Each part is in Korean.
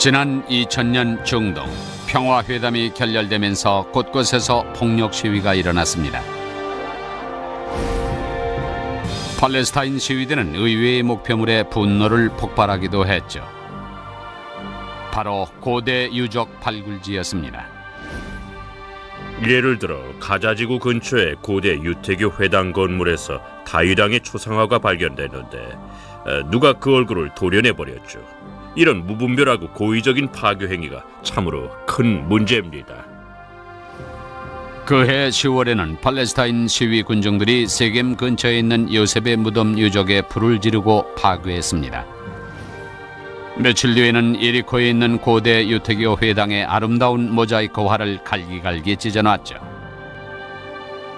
지난 2000년 중동 평화회담이 결렬되면서 곳곳에서 폭력 시위가 일어났습니다. 팔레스타인 시위대는 의회의 목표물에 분노를 폭발하기도 했죠. 바로 고대 유적 발굴지였습니다. 예를 들어 가자지구 근처의 고대 유태교 회당 건물에서 다윗왕의 초상화가 발견됐는데 누가 그 얼굴을 도려내버렸죠. 이런 무분별하고 고의적인 파괴 행위가 참으로 큰 문제입니다. 그해 10월에는 팔레스타인 시위 군중들이 세겜 근처에 있는 요셉의 무덤 유적에 불을 지르고 파괴했습니다. 며칠 뒤에는 예리코에 있는 고대 유태교 회당의 아름다운 모자이크화를 갈기갈기 찢어놨죠.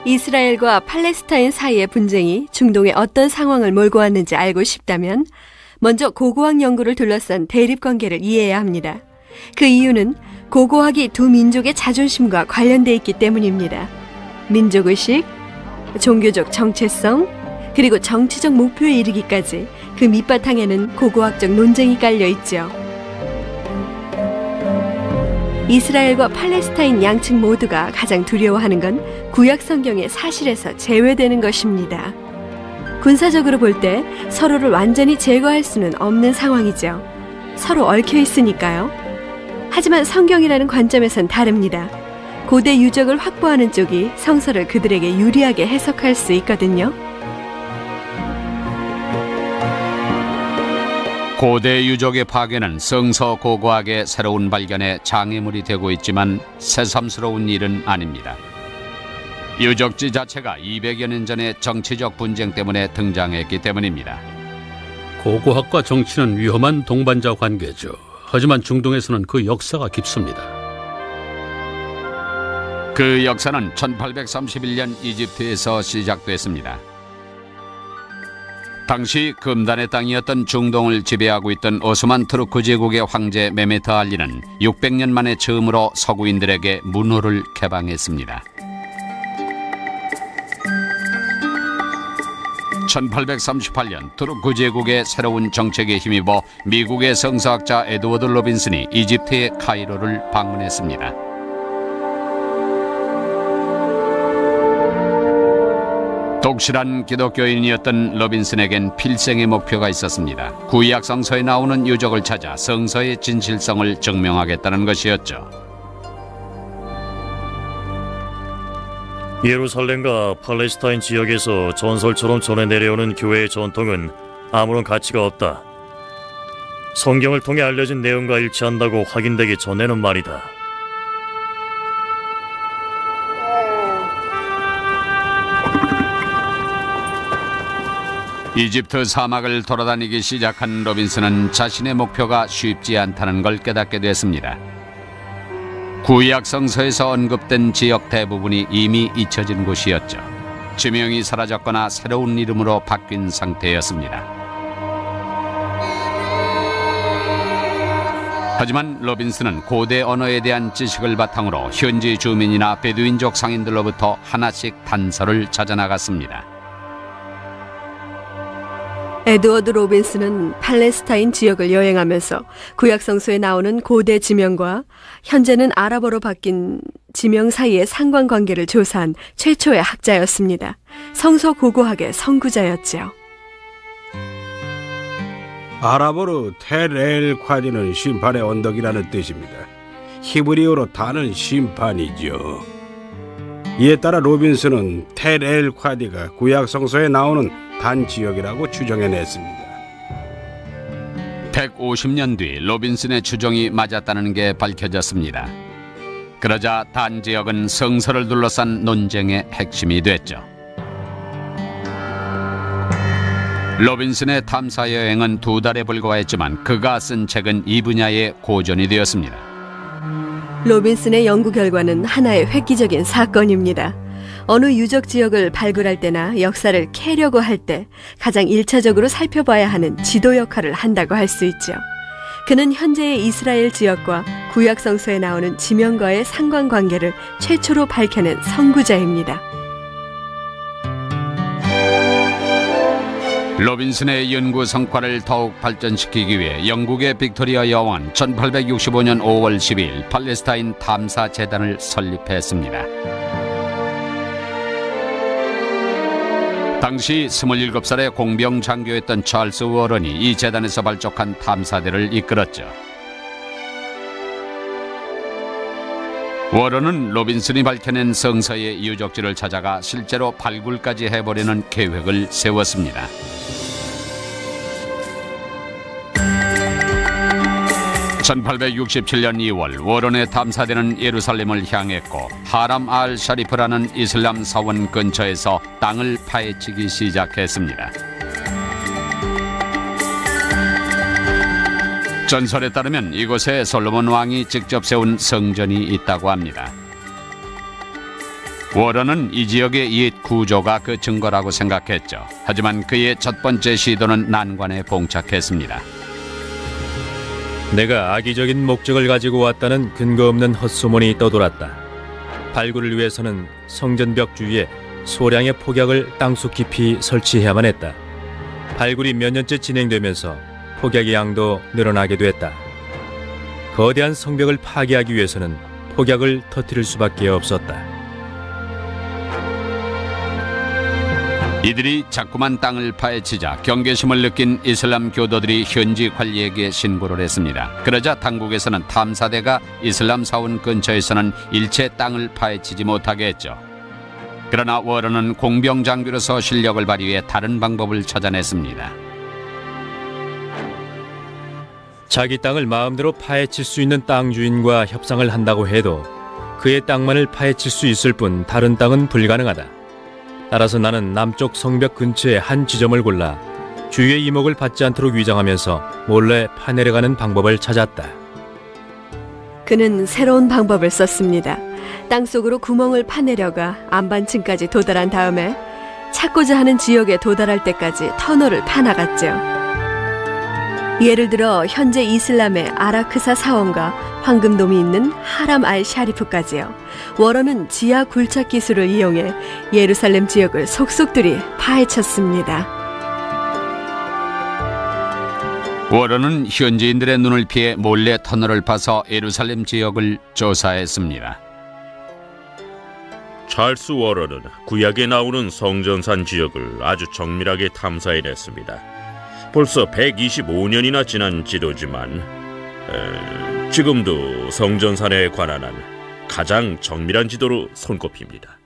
이스라엘과 팔레스타인 사이의 분쟁이 중동에 어떤 상황을 몰고 왔는지 알고 싶다면 먼저 고고학 연구를 둘러싼 대립관계를 이해해야 합니다. 그 이유는 고고학이 두 민족의 자존심과 관련돼 있기 때문입니다. 민족의식, 종교적 정체성, 그리고 정치적 목표에 이르기까지 그 밑바탕에는 고고학적 논쟁이 깔려 있죠. 이스라엘과 팔레스타인 양측 모두가 가장 두려워하는 건 구약 성경의 사실에서 제외되는 것입니다. 군사적으로 볼 때 서로를 완전히 제거할 수는 없는 상황이죠. 서로 얽혀 있으니까요. 하지만 성경이라는 관점에선 다릅니다. 고대 유적을 확보하는 쪽이 성서를 그들에게 유리하게 해석할 수 있거든요. 고대 유적의 파괴는 성서 고고학의 새로운 발견에 장애물이 되고 있지만 새삼스러운 일은 아닙니다. 유적지 자체가 200여 년 전의 정치적 분쟁 때문에 등장했기 때문입니다. 고고학과 정치는 위험한 동반자 관계죠. 하지만 중동에서는 그 역사가 깊습니다. 그 역사는 1831년 이집트에서 시작됐습니다. 당시 금단의 땅이었던 중동을 지배하고 있던 오스만 투르크 제국의 황제 메메트 알리는 600년 만에 처음으로 서구인들에게 문호를 개방했습니다. 1838년 투르크 제국의 새로운 정책에 힘입어 미국의 성서학자 에드워드 로빈슨이 이집트의 카이로를 방문했습니다. 독실한 기독교인이었던 로빈슨에겐 필생의 목표가 있었습니다. 구약 성서에 나오는 유적을 찾아 성서의 진실성을 증명하겠다는 것이었죠. 예루살렘과 팔레스타인 지역에서 전설처럼 전해 내려오는 교회의 전통은 아무런 가치가 없다. 성경을 통해 알려진 내용과 일치한다고 확인되기 전에는 말이다. 이집트 사막을 돌아다니기 시작한 로빈슨은 자신의 목표가 쉽지 않다는 걸 깨닫게 됐습니다. 구약 성서에서 언급된 지역 대부분이 이미 잊혀진 곳이었죠. 지명이 사라졌거나 새로운 이름으로 바뀐 상태였습니다. 하지만 로빈슨은 고대 언어에 대한 지식을 바탕으로 현지 주민이나 베두인족 상인들로부터 하나씩 단서를 찾아나갔습니다. 에드워드 로빈슨은 팔레스타인 지역을 여행하면서 구약 성서에 나오는 고대 지명과 현재는 아랍어로 바뀐 지명 사이의 상관관계를 조사한 최초의 학자였습니다. 성서 고고학의 선구자였죠. 아랍어로 텔 콰디는 심판의 언덕이라는 뜻입니다. 히브리어로 단은 심판이죠. 이에 따라 로빈슨은 텔 콰디가 구약 성서에 나오는 단 지역이라고 추정해냈습니다. 150년 뒤 로빈슨의 추정이 맞았다는 게 밝혀졌습니다. 그러자 단 지역은 성서를 둘러싼 논쟁의 핵심이 됐죠. 로빈슨의 탐사 여행은 2달에 불과했지만 그가 쓴 책은 이 분야의 고전이 되었습니다. 로빈슨의 연구 결과는 하나의 획기적인 사건입니다. 어느 유적 지역을 발굴할 때나 역사를 캐려고 할 때 가장 1차적으로 살펴봐야 하는 지도 역할을 한다고 할 수 있죠. 그는 현재의 이스라엘 지역과 구약 성서에 나오는 지명과의 상관관계를 최초로 밝혀낸 선구자입니다. 로빈슨의 연구 성과를 더욱 발전시키기 위해 영국의 빅토리아 여왕은 1865년 5월 12일 팔레스타인 탐사재단을 설립했습니다. 당시 27살의 공병 장교였던 찰스 워런이 이 재단에서 발족한 탐사대를 이끌었죠. 워런은 로빈슨이 밝혀낸 성서의 유적지를 찾아가 실제로 발굴까지 해보려는 계획을 세웠습니다. (1867년 2월) 워런의 탐사대는 예루살렘을 향했고 하람 알 샤리프라는 이슬람 사원 근처에서 땅을 파헤치기 시작했습니다. 전설에 따르면 이곳에 솔로몬 왕이 직접 세운 성전이 있다고 합니다. 워런은 이 지역의 옛 구조가 그 증거라고 생각했죠. 하지만 그의 첫 번째 시도는 난관에 봉착했습니다. 내가 악의적인 목적을 가지고 왔다는 근거 없는 헛소문이 떠돌았다. 발굴을 위해서는 성전벽 주위에 소량의 폭약을 땅속 깊이 설치해야만 했다. 발굴이 몇 년째 진행되면서 폭약의 양도 늘어나게 됐다. 거대한 성벽을 파괴하기 위해서는 폭약을 터뜨릴 수밖에 없었다. 이들이 자꾸만 땅을 파헤치자 경계심을 느낀 이슬람 교도들이 현지 관리에게 신고를 했습니다. 그러자 당국에서는 탐사대가 이슬람 사원 근처에서는 일체 땅을 파헤치지 못하게 했죠. 그러나 워런은 공병 장교로서 실력을 발휘해 다른 방법을 찾아냈습니다. 자기 땅을 마음대로 파헤칠 수 있는 땅 주인과 협상을 한다고 해도 그의 땅만을 파헤칠 수 있을 뿐 다른 땅은 불가능하다. 따라서 나는 남쪽 성벽 근처의 한 지점을 골라 주위의 이목을 받지 않도록 위장하면서 몰래 파내려가는 방법을 찾았다. 그는 새로운 방법을 썼습니다. 땅속으로 구멍을 파내려가 안반층까지 도달한 다음에 찾고자 하는 지역에 도달할 때까지 터널을 파나갔죠. 예를 들어 현재 이슬람의 아라크사 사원과 황금돔이 있는 하람 알 샤리프까지요. 워런은 지하 굴착 기술을 이용해 예루살렘 지역을 속속들이 파헤쳤습니다. 워런은 현지인들의 눈을 피해 몰래 터널을 파서 예루살렘 지역을 조사했습니다. 찰스 워런은 구약에 나오는 성전산 지역을 아주 정밀하게 탐사해냈습니다. 벌써 125년이나 지난 지도지만 지금도 성전산에 관한 한 가장 정밀한 지도로 손꼽힙니다.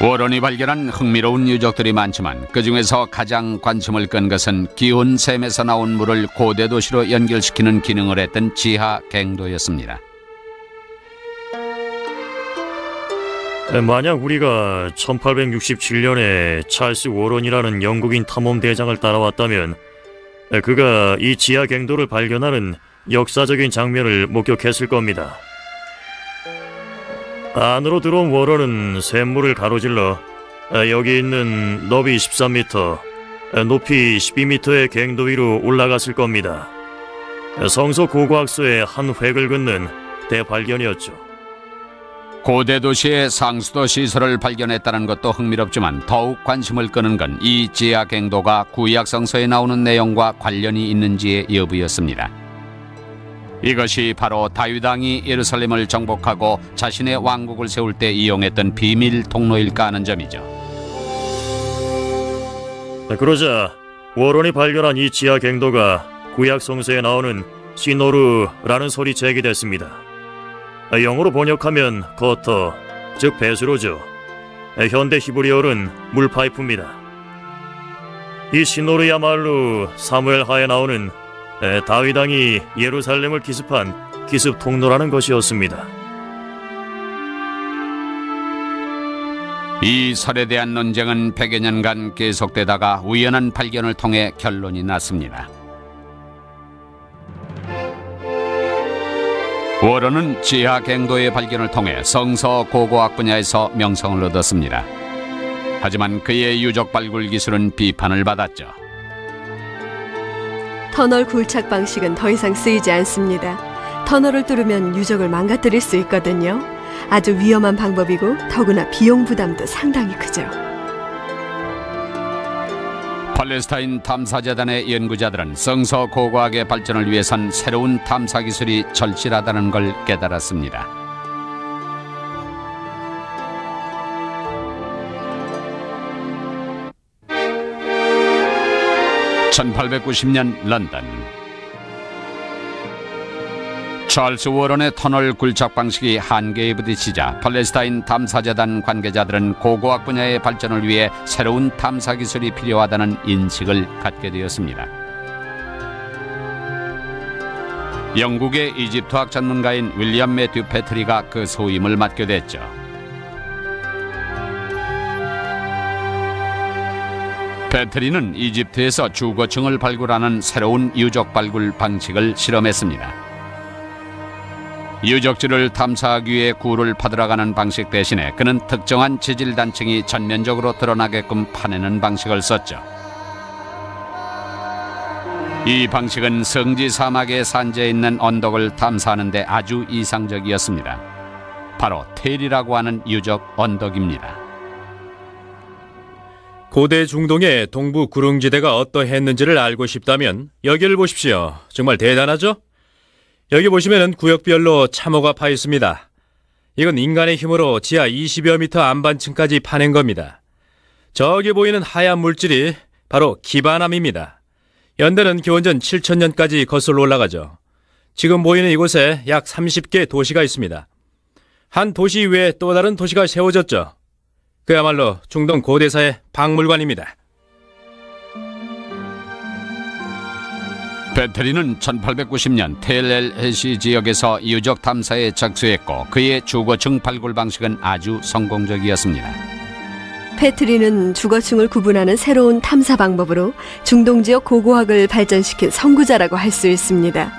워런이 발견한 흥미로운 유적들이 많지만 그중에서 가장 관심을 끈 것은 기온샘에서 나온 물을 고대 도시로 연결시키는 기능을 했던 지하 갱도였습니다. 만약 우리가 1867년에 찰스 워런이라는 영국인 탐험 대장을 따라왔다면 그가 이 지하 갱도를 발견하는 역사적인 장면을 목격했을 겁니다. 안으로 들어온 워런은 샘물을 가로질러 여기 있는 너비 13m, 높이 12m의 갱도 위로 올라갔을 겁니다. 성서 고고학서의 한 획을 긋는 대발견이었죠. 고대 도시의 상수도 시설을 발견했다는 것도 흥미롭지만 더욱 관심을 끄는 건 이 지하 갱도가 구약 성서에 나오는 내용과 관련이 있는지의 여부였습니다. 이것이 바로 다윗 왕이 예루살렘을 정복하고 자신의 왕국을 세울 때 이용했던 비밀 통로일까 하는 점이죠. 그러자 워런이 발견한 이 지하 갱도가 구약 성서에 나오는 시노르라는 소리 제기됐습니다. 영어로 번역하면 거터, 즉 배수로죠. 현대 히브리어는 물파이프입니다. 이 시노르야말로 사무엘하에 나오는 다윗 왕이 예루살렘을 기습한 기습 통로라는 것이었습니다. 이 설에 대한 논쟁은 100여 년간 계속되다가 우연한 발견을 통해 결론이 났습니다. 워런은 지하 갱도의 발견을 통해 성서 고고학 분야에서 명성을 얻었습니다. 하지만 그의 유적 발굴 기술은 비판을 받았죠. 터널 굴착 방식은 더 이상 쓰이지 않습니다. 터널을 뚫으면 유적을 망가뜨릴 수 있거든요. 아주 위험한 방법이고 더구나 비용 부담도 상당히 크죠. 팔레스타인 탐사재단의 연구자들은 성서 고고학의 발전을 위해선 새로운 탐사 기술이 절실하다는 걸 깨달았습니다. (1890년) 런던. 찰스 워런의 터널 굴착 방식이 한계에 부딪히자 팔레스타인 탐사재단 관계자들은 고고학 분야의 발전을 위해 새로운 탐사 기술이 필요하다는 인식을 갖게 되었습니다. 영국의 이집트학 전문가인 윌리엄 매튜 패트리가 그 소임을 맡게 됐죠. 패트리는 이집트에서 주거층을 발굴하는 새로운 유적 발굴 방식을 실험했습니다. 유적지를 탐사하기 위해 굴을 파들어가는 방식 대신에 그는 특정한 지질 단층이 전면적으로 드러나게끔 파내는 방식을 썼죠. 이 방식은 성지 사막의 산지에 있는 언덕을 탐사하는 데 아주 이상적이었습니다. 바로 텔이라고 하는 유적 언덕입니다. 고대 중동의 동부 구릉지대가 어떠했는지를 알고 싶다면 여기를 보십시오. 정말 대단하죠? 여기 보시면은 구역별로 참호가 파 있습니다. 이건 인간의 힘으로 지하 20여 미터 안반층까지 파낸 겁니다. 저기 보이는 하얀 물질이 바로 기반암입니다. 연대는 기원전 7000년까지 거슬러 올라가죠. 지금 보이는 이곳에 약 30개 도시가 있습니다. 한 도시 위에 또 다른 도시가 세워졌죠. 그야말로 중동 고대사의 박물관입니다. 패트리는 1890년 텔-엘-해시 지역에서 유적 탐사에 착수했고 그의 주거층 발굴 방식은 아주 성공적이었습니다. 패트리는 주거층을 구분하는 새로운 탐사 방법으로 중동 지역 고고학을 발전시킨 선구자라고 할 수 있습니다.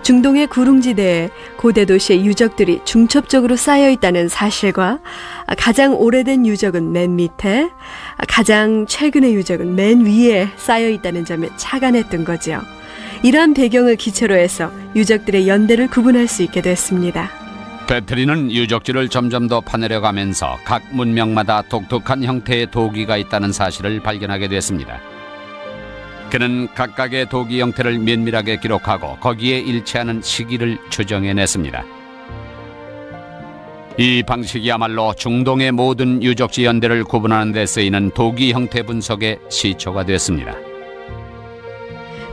중동의 구릉지대에 고대 도시의 유적들이 중첩적으로 쌓여 있다는 사실과 가장 오래된 유적은 맨 밑에, 가장 최근의 유적은 맨 위에 쌓여 있다는 점에 착안했던 거죠. 이러한 배경을 기초로 해서 유적들의 연대를 구분할 수 있게 됐습니다. 패트리는 유적지를 점점 더 파내려가면서 각 문명마다 독특한 형태의 도기가 있다는 사실을 발견하게 됐습니다. 그는 각각의 도기 형태를 면밀하게 기록하고 거기에 일치하는 시기를 추정해냈습니다. 이 방식이야말로 중동의 모든 유적지 연대를 구분하는 데 쓰이는 도기 형태 분석의 시초가 됐습니다.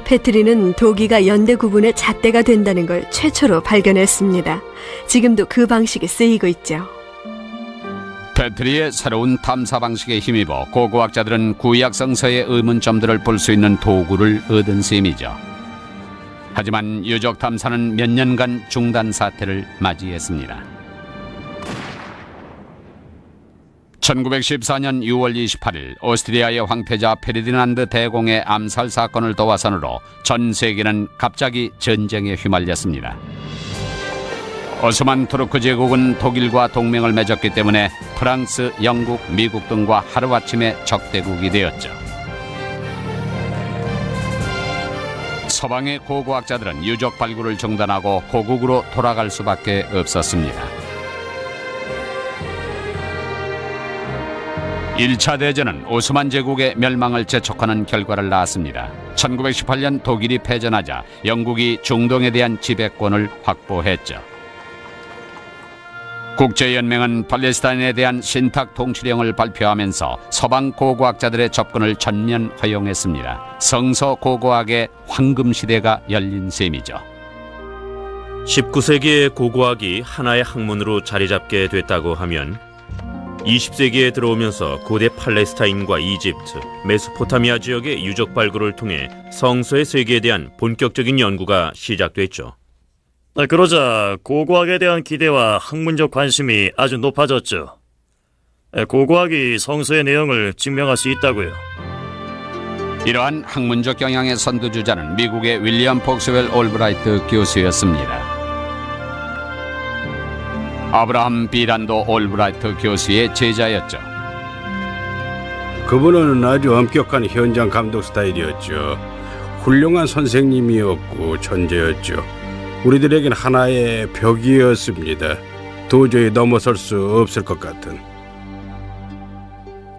패트리는 도기가 연대 구분의 잣대가 된다는 걸 최초로 발견했습니다. 지금도 그 방식이 쓰이고 있죠. 패트리의 새로운 탐사 방식에 힘입어 고고학자들은 구약 성서의 의문점들을 볼 수 있는 도구를 얻은 셈이죠. 하지만 유적 탐사는 몇 년간 중단 사태를 맞이했습니다. 1914년 6월 28일 오스트리아의 황태자 페르디난드 대공의 암살 사건을 도화선으로 전 세계는 갑자기 전쟁에 휘말렸습니다. 오스만 투르크 제국은 독일과 동맹을 맺었기 때문에 프랑스, 영국, 미국 등과 하루아침에 적대국이 되었죠. 서방의 고고학자들은 유적 발굴을 중단하고 고국으로 돌아갈 수밖에 없었습니다. 1차 대전은 오스만 제국의 멸망을 재촉하는 결과를 낳았습니다. 1918년 독일이 패전하자 영국이 중동에 대한 지배권을 확보했죠. 국제연맹은 팔레스타인에 대한 신탁 통치령을 발표하면서 서방 고고학자들의 접근을 전면 허용했습니다. 성서 고고학의 황금시대가 열린 셈이죠. 19세기의 고고학이 하나의 학문으로 자리 잡게 됐다고 하면 20세기에 들어오면서 고대 팔레스타인과 이집트, 메소포타미아 지역의 유적 발굴을 통해 성서의 세계에 대한 본격적인 연구가 시작됐죠. 그러자 고고학에 대한 기대와 학문적 관심이 아주 높아졌죠. 고고학이 성서의 내용을 증명할 수 있다고요. 이러한 학문적 경향의 선두주자는 미국의 윌리엄 폭스웰 올브라이트 교수였습니다. 아브라함 비란도 올브라이트 교수의 제자였죠. 그분은 아주 엄격한 현장 감독 스타일이었죠. 훌륭한 선생님이었고 천재였죠. 우리들에겐 하나의 벽이었습니다. 도저히 넘어설 수 없을 것 같은.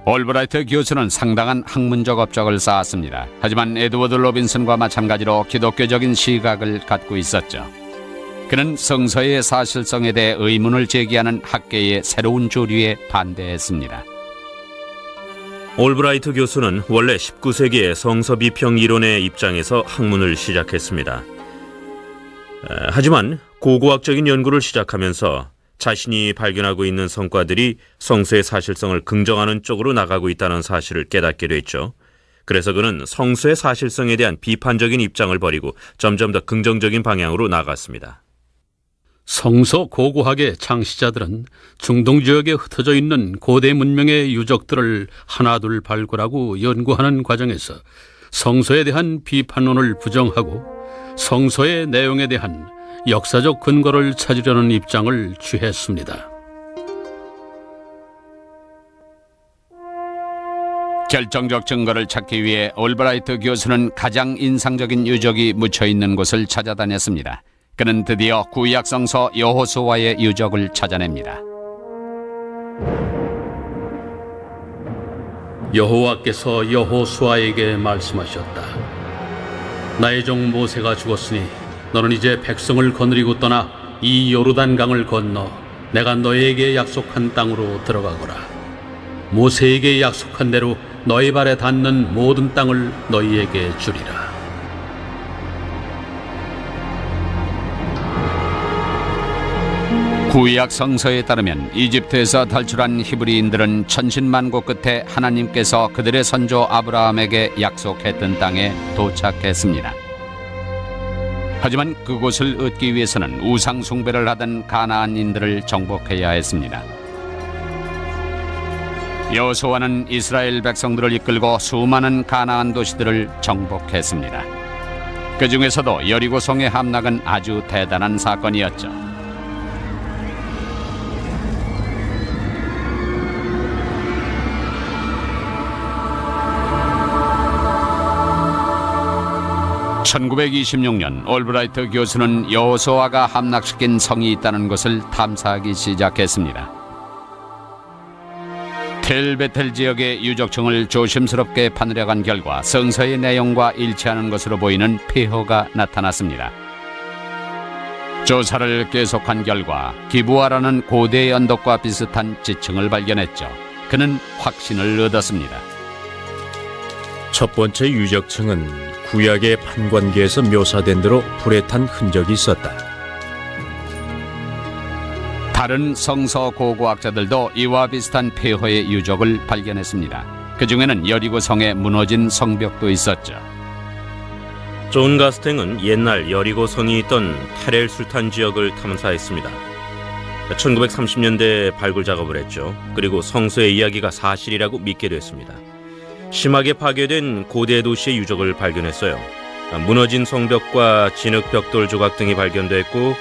올브라이트 교수는 상당한 학문적 업적을 쌓았습니다. 하지만 에드워드 로빈슨과 마찬가지로 기독교적인 시각을 갖고 있었죠. 그는 성서의 사실성에 대해 의문을 제기하는 학계의 새로운 조류에 반대했습니다. 올브라이트 교수는 원래 19세기의 성서 비평 이론의 입장에서 학문을 시작했습니다. 하지만 고고학적인 연구를 시작하면서 자신이 발견하고 있는 성과들이 성서의 사실성을 긍정하는 쪽으로 나가고 있다는 사실을 깨닫게 됐죠. 그래서 그는 성서의 사실성에 대한 비판적인 입장을 버리고 점점 더 긍정적인 방향으로 나갔습니다. 성서 고고학의 창시자들은 중동 지역에 흩어져 있는 고대 문명의 유적들을 하나둘 발굴하고 연구하는 과정에서 성서에 대한 비판론을 부정하고 성서의 내용에 대한 역사적 근거를 찾으려는 입장을 취했습니다. 결정적 증거를 찾기 위해 올브라이트 교수는 가장 인상적인 유적이 묻혀있는 곳을 찾아다녔습니다. 그는 드디어 구약 성서 여호수아의 유적을 찾아냅니다. 여호와께서 여호수아에게 말씀하셨다. 나의 종 모세가 죽었으니 너는 이제 백성을 거느리고 떠나 이 요르단 강을 건너 내가 너에게 약속한 땅으로 들어가거라. 모세에게 약속한 대로 너희 발에 닿는 모든 땅을 너희에게 주리라. 구약 성서에 따르면 이집트에서 탈출한 히브리인들은 천신만고 끝에 하나님께서 그들의 선조 아브라함에게 약속했던 땅에 도착했습니다. 하지만 그곳을 얻기 위해서는 우상 숭배를 하던 가나안인들을 정복해야 했습니다. 여호수아는 이스라엘 백성들을 이끌고 수많은 가나안 도시들을 정복했습니다. 그 중에서도 여리고성의 함락은 아주 대단한 사건이었죠. (1926년) 올브라이트 교수는 여호수아가 함락시킨 성이 있다는 것을 탐사하기 시작했습니다. 텔베텔 지역의 유적층을 조심스럽게 파내려간 결과 성서의 내용과 일치하는 것으로 보이는 폐허가 나타났습니다. 조사를 계속한 결과 기부아라는 고대 언덕과 비슷한 지층을 발견했죠. 그는 확신을 얻었습니다. 첫 번째 유적층은 구약의 판관계에서 묘사된 대로 불에 탄 흔적이 있었다. 다른 성서 고고학자들도 이와 비슷한 폐허의 유적을 발견했습니다. 그 중에는 여리고성의 무너진 성벽도 있었죠. 존 가스탱은 옛날 여리고성이 있던 테렐 술탄 지역을 탐사했습니다. 1930년대에 발굴 작업을 했죠. 그리고 성서의 이야기가 사실이라고 믿게 됐습니다. 심하게 파괴된 고대 도시의 유적을 발견했어요. 무너진 성벽과 진흙 벽돌 조각 등이 발견됐고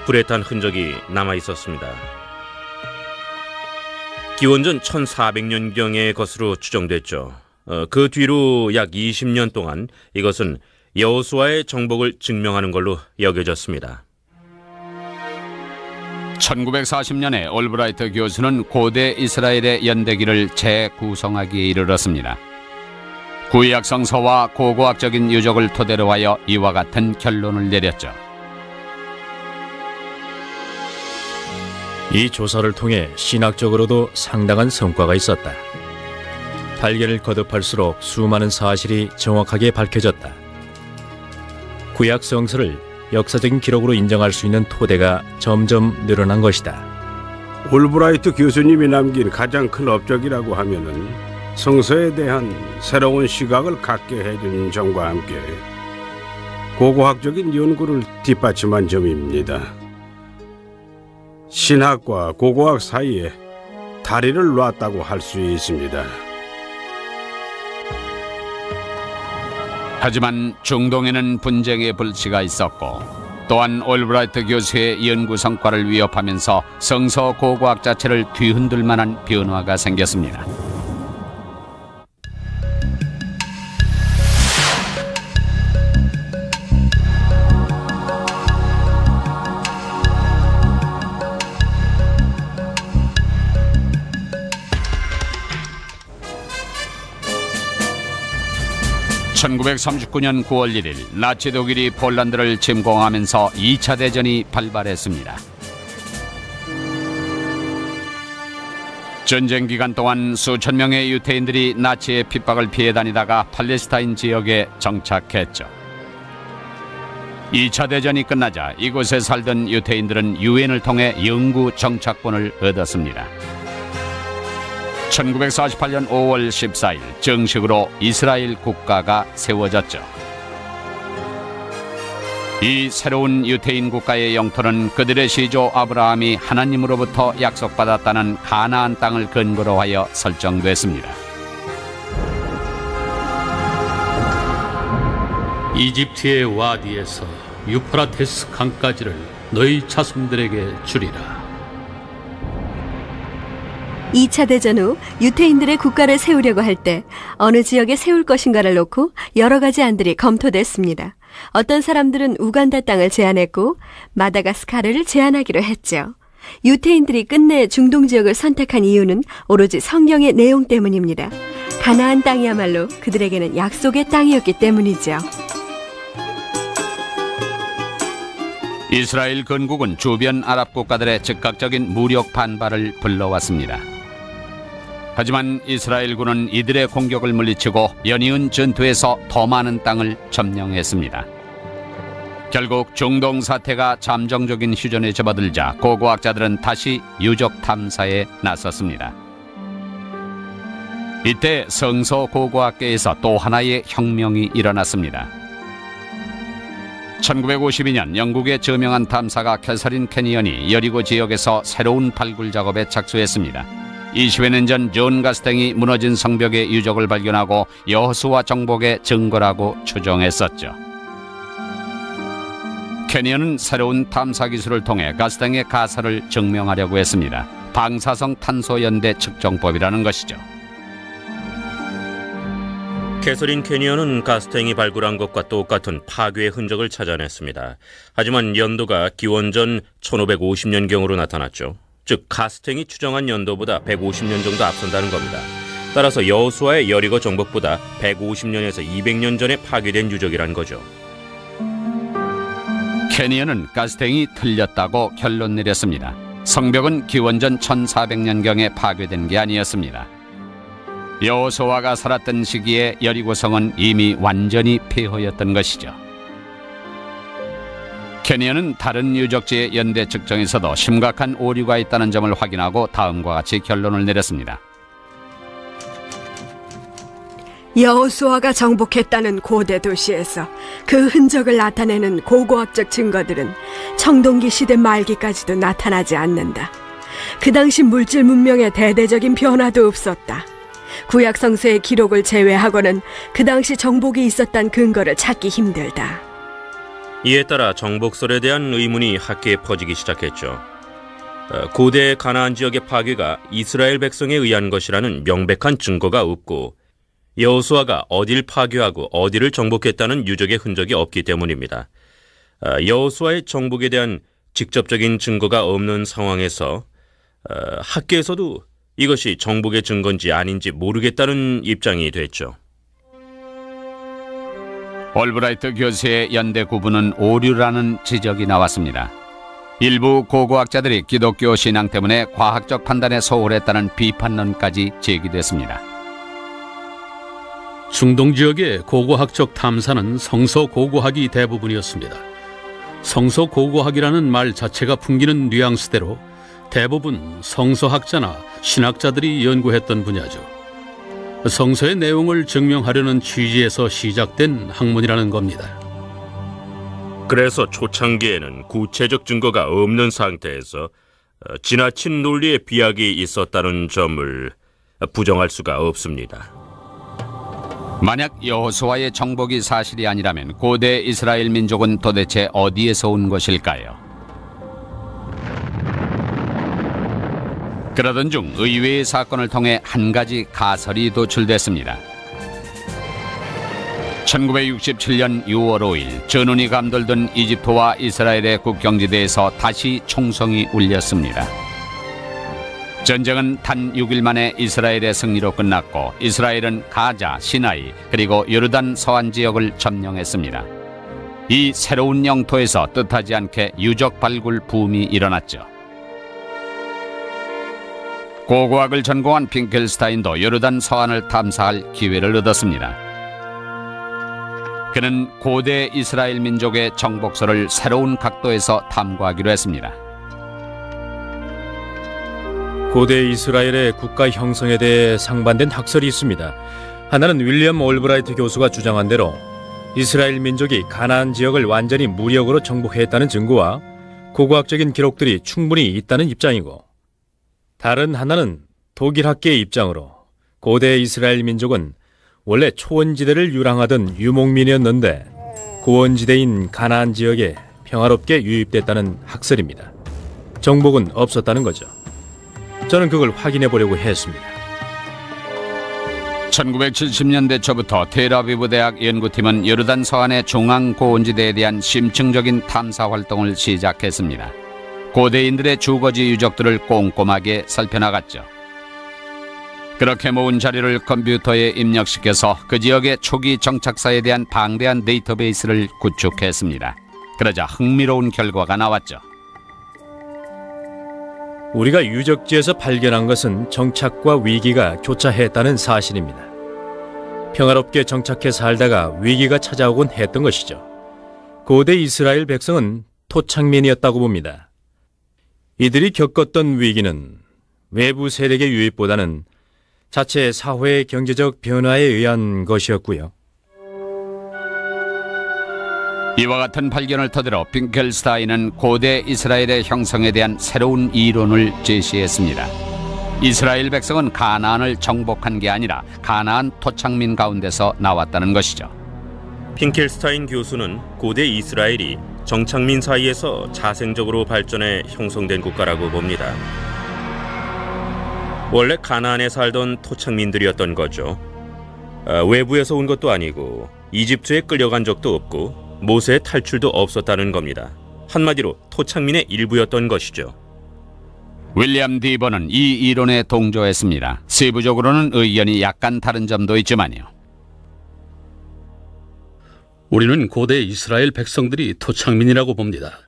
불에 탄 흔적이 남아 있었습니다. 기원전 1400년경의 것으로 추정됐죠. 그 뒤로 약 20년 동안 이것은 여호수아의 정복을 증명하는 걸로 여겨졌습니다. 1940년에 올브라이트 교수는 고대 이스라엘의 연대기를 재구성하기에 이르렀습니다. 구약 성서와 고고학적인 유적을 토대로 하여 이와 같은 결론을 내렸죠. 이 조사를 통해 신학적으로도 상당한 성과가 있었다. 발견을 거듭할수록 수많은 사실이 정확하게 밝혀졌다. 구약 성서를 역사적인 기록으로 인정할 수 있는 토대가 점점 늘어난 것이다. 올브라이트 교수님이 남긴 가장 큰 업적이라고 하면은 성서에 대한 새로운 시각을 갖게 해준 점과 함께 고고학적인 연구를 뒷받침한 점입니다. 신학과 고고학 사이에 다리를 놨다고 할 수 있습니다. 하지만 중동에는 분쟁의 불씨가 있었고 또한 올브라이트 교수의 연구 성과를 위협하면서 성서 고고학 자체를 뒤흔들 만한 변화가 생겼습니다. 1939년 9월 1일 나치 독일이 폴란드를 침공하면서 2차 대전이 발발했습니다. 전쟁 기간 동안 수천 명의 유태인들이 나치의 핍박을 피해 다니다가 팔레스타인 지역에 정착했죠. 2차 대전이 끝나자 이곳에 살던 유태인들은 유엔을 통해 영구 정착권을 얻었습니다. 1948년 5월 14일 정식으로 이스라엘 국가가 세워졌죠. 이 새로운 유태인 국가의 영토는 그들의 시조 아브라함이 하나님으로부터 약속받았다는 가나안 땅을 근거로 하여 설정됐습니다. 이집트의 와디에서 유프라테스 강까지를 너희 자손들에게 주리라. 2차 대전 후 유태인들의 국가를 세우려고 할 때 어느 지역에 세울 것인가를 놓고 여러 가지 안들이 검토됐습니다. 어떤 사람들은 우간다 땅을 제안했고 마다가스카르를 제안하기로 했죠. 유태인들이 끝내 중동 지역을 선택한 이유는 오로지 성경의 내용 때문입니다. 가나안 땅이야말로 그들에게는 약속의 땅이었기 때문이죠. 이스라엘 건국은 주변 아랍 국가들의 즉각적인 무력 반발을 불러왔습니다. 하지만 이스라엘군은 이들의 공격을 물리치고 연이은 전투에서 더 많은 땅을 점령했습니다. 결국 중동 사태가 잠정적인 휴전에 접어들자 고고학자들은 다시 유적 탐사에 나섰습니다. 이때 성서 고고학계에서 또 하나의 혁명이 일어났습니다. 1952년 영국의 저명한 탐사가 캐서린 캐니언이 여리고 지역에서 새로운 발굴 작업에 착수했습니다. 20여 년 전 존 가스탱이 무너진 성벽의 유적을 발견하고 여호수아 정복의 증거라고 추정했었죠. 캐니언은 새로운 탐사 기술을 통해 가스탱의 가설을 증명하려고 했습니다. 방사성 탄소 연대 측정법이라는 것이죠. 캐서린 캐니언은 가스탱이 발굴한 것과 똑같은 파괴의 흔적을 찾아냈습니다. 하지만 연도가 기원전 1550년경으로 나타났죠. 즉 가스탱이 추정한 연도보다 150년 정도 앞선다는 겁니다. 따라서 여호수아의 여리고 정복보다 150년에서 200년 전에 파괴된 유적이란 거죠. 캐니언은 가스탱이 틀렸다고 결론 내렸습니다. 성벽은 기원전 1400년경에 파괴된 게 아니었습니다. 여호수아가 살았던 시기에 여리고성은 이미 완전히 폐허였던 것이죠. 캐니언은 다른 유적지의 연대 측정에서도 심각한 오류가 있다는 점을 확인하고 다음과 같이 결론을 내렸습니다. 여호수아가 정복했다는 고대 도시에서 그 흔적을 나타내는 고고학적 증거들은 청동기 시대 말기까지도 나타나지 않는다. 그 당시 물질 문명에 대대적인 변화도 없었다. 구약 성서의 기록을 제외하고는 그 당시 정복이 있었다는 근거를 찾기 힘들다. 이에 따라 정복설에 대한 의문이 학계에 퍼지기 시작했죠. 고대 가나안 지역의 파괴가 이스라엘 백성에 의한 것이라는 명백한 증거가 없고 여호수아가 어딜 파괴하고 어디를 정복했다는 유적의 흔적이 없기 때문입니다. 여호수아의 정복에 대한 직접적인 증거가 없는 상황에서 학계에서도 이것이 정복의 증거인지 아닌지 모르겠다는 입장이 됐죠. 올브라이트 교수의 연대 구분은 오류라는 지적이 나왔습니다. 일부 고고학자들이 기독교 신앙 때문에 과학적 판단에 소홀했다는 비판론까지 제기됐습니다. 중동 지역의 고고학적 탐사는 성서 고고학이 대부분이었습니다. 성서 고고학이라는 말 자체가 풍기는 뉘앙스대로 대부분 성서학자나 신학자들이 연구했던 분야죠. 성서의 내용을 증명하려는 취지에서 시작된 학문이라는 겁니다. 그래서 초창기에는 구체적 증거가 없는 상태에서 지나친 논리의 비약이 있었다는 점을 부정할 수가 없습니다. 만약 여호수아의 정복이 사실이 아니라면 고대 이스라엘 민족은 도대체 어디에서 온 것일까요? 그러던 중 의외의 사건을 통해 한 가지 가설이 도출됐습니다. 1967년 6월 5일 전운이 감돌던 이집트와 이스라엘의 국경지대에서 다시 총성이 울렸습니다. 전쟁은 단 6일 만에 이스라엘의 승리로 끝났고 이스라엘은 가자, 시나이 그리고 요르단 서안 지역을 점령했습니다. 이 새로운 영토에서 뜻하지 않게 유적 발굴 붐이 일어났죠. 고고학을 전공한 핑켈스타인도 요르단 서안을 탐사할 기회를 얻었습니다. 그는 고대 이스라엘 민족의 정복서를 새로운 각도에서 탐구하기로 했습니다. 고대 이스라엘의 국가 형성에 대해 상반된 학설이 있습니다. 하나는 윌리엄 올브라이트 교수가 주장한 대로 이스라엘 민족이 가나안 지역을 완전히 무력으로 정복했다는 증거와 고고학적인 기록들이 충분히 있다는 입장이고, 다른 하나는 독일학계의 입장으로 고대 이스라엘 민족은 원래 초원지대를 유랑하던 유목민이었는데 고원지대인 가나안 지역에 평화롭게 유입됐다는 학설입니다. 정복은 없었다는 거죠. 저는 그걸 확인해 보려고 했습니다. 1970년대 초부터 텔아비브 대학 연구팀은 요르단 서안의 중앙 고원지대에 대한 심층적인 탐사 활동을 시작했습니다. 고대인들의 주거지 유적들을 꼼꼼하게 살펴나갔죠. 그렇게 모은 자료를 컴퓨터에 입력시켜서 그 지역의 초기 정착사에 대한 방대한 데이터베이스를 구축했습니다. 그러자 흥미로운 결과가 나왔죠. 우리가 유적지에서 발견한 것은 정착과 위기가 교차했다는 사실입니다. 평화롭게 정착해 살다가 위기가 찾아오곤 했던 것이죠. 고대 이스라엘 백성은 토착민이었다고 봅니다. 이들이 겪었던 위기는 외부 세력의 유입보다는 자체 사회의 경제적 변화에 의한 것이었고요. 이와 같은 발견을 토대로 핑켈스타인은 고대 이스라엘의 형성에 대한 새로운 이론을 제시했습니다. 이스라엘 백성은 가나안을 정복한 게 아니라 가나안 토착민 가운데서 나왔다는 것이죠. 핑켈스타인 교수는 고대 이스라엘이 정착민 사이에서 자생적으로 발전해 형성된 국가라고 봅니다. 원래 가나안에 살던 토착민들이었던 거죠. 외부에서 온 것도 아니고 이집트에 끌려간 적도 없고 모세의 탈출도 없었다는 겁니다. 한마디로 토착민의 일부였던 것이죠. 윌리엄 디버는 이 이론에 동조했습니다. 세부적으로는 의견이 약간 다른 점도 있지만요. 우리는 고대 이스라엘 백성들이 토착민이라고 봅니다.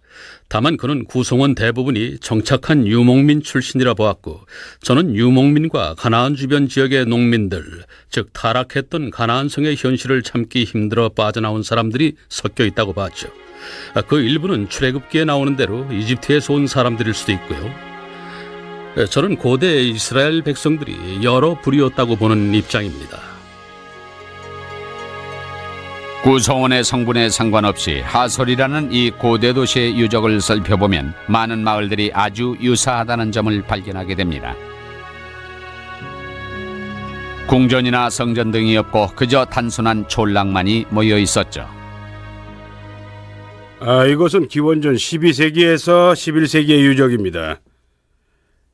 다만 그는 구성원 대부분이 정착한 유목민 출신이라 보았고, 저는 유목민과 가나안 주변 지역의 농민들, 즉 타락했던 가나안성의 현실을 참기 힘들어 빠져나온 사람들이 섞여 있다고 봤죠. 그 일부는 출애굽기에 나오는 대로 이집트에서 온 사람들일 수도 있고요. 저는 고대 이스라엘 백성들이 여러 부류였다고 보는 입장입니다. 구성원의 성분에 상관없이 하솔이라는 이 고대 도시의 유적을 살펴보면 많은 마을들이 아주 유사하다는 점을 발견하게 됩니다. 궁전이나 성전 등이 없고 그저 단순한 촌락만이 모여 있었죠. 이것은 기원전 12세기에서 11세기의 유적입니다.